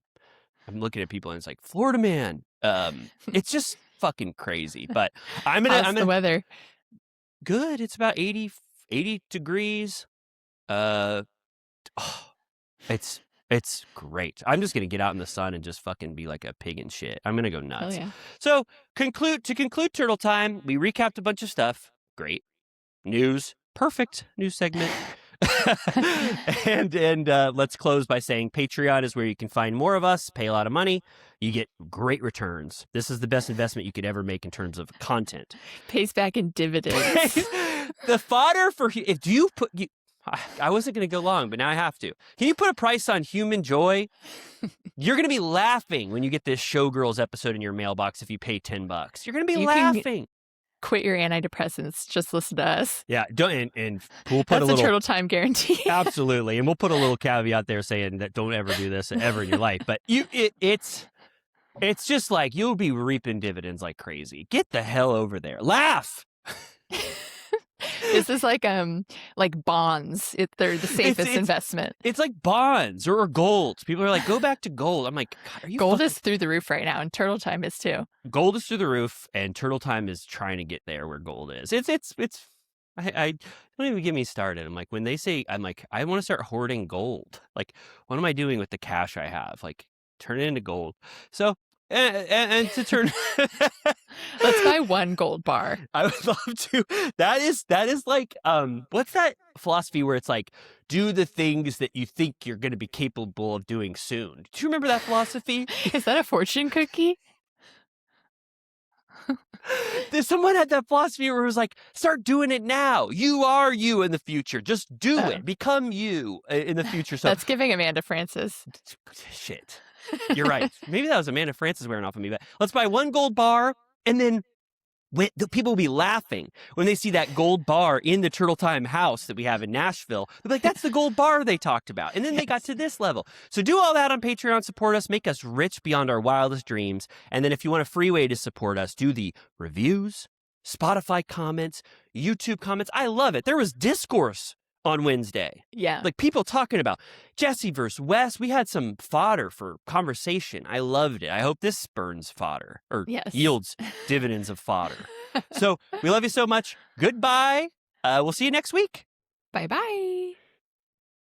looking at people and it's like Florida man. It's just fucking crazy. But I'm How's the weather? Good. It's about 80 degrees. It's great. I'm just gonna get out in the sun and just fucking be like a pig in shit. I'm gonna go nuts. Oh yeah. So to conclude Turtle Time, we recapped a bunch of stuff. Great news, perfect news segment. and let's close by saying Patreon is where you can find more of us, pay a lot of money, you get great returns. This is the best investment you could ever make in terms of content. Pays back in dividends. The fodder for if you put you. I wasn't going to go long, but now I have to. Can you put a price on human joy? You're going to be laughing when you get this Showgirls episode in your mailbox if you pay $10. You're going to be laughing. Quit your antidepressants. Just listen to us. Yeah, don't and we'll put That's a little Turtle Time guarantee. Absolutely, and we'll put a little caveat there saying that don't ever do this ever in your life. But it's just like you'll be reaping dividends like crazy. Get the hell over there. Laugh. This is like bonds. They're the safest investment. It's like bonds or gold. People are like, go back to gold. I'm like, God, are you gold is through the roof right now, and Turtle Time is too. Gold is through the roof, and Turtle Time is trying to get there where gold is. I don't even get me started. I'm like, when they say, I'm like, I want to start hoarding gold. Like, what am I doing with the cash I have? Like, turn it into gold. So. And to turn, let's buy one gold bar. I would love to. That is like, what's that philosophy where it's like, do the things that you think you're going to be capable of doing soon. Do you remember that philosophy? Is that a fortune cookie? Someone had that philosophy where it was like, start doing it now. You are you in the future. Just do it. Become you in the future. So that's giving Amanda Francis. Shit. You're right. Maybe that was Amanda Francis wearing off of me, but let's buy one gold bar, and then the people will be laughing when they see that gold bar in the Turtle Time house that we have in Nashville. They'll be like, that's the gold bar they talked about. And then they got to this level. So do all that on Patreon. Support us. Make us rich beyond our wildest dreams. And then if you want a free way to support us, do the reviews, Spotify comments, YouTube comments. I love it. There was discourse on Wednesday. Yeah. Like people talking about Jesse versus Wes. We had some fodder for conversation. I loved it. I hope this spurns fodder or yields dividends of fodder. So we love you so much. Goodbye. We'll see you next week. Bye-bye.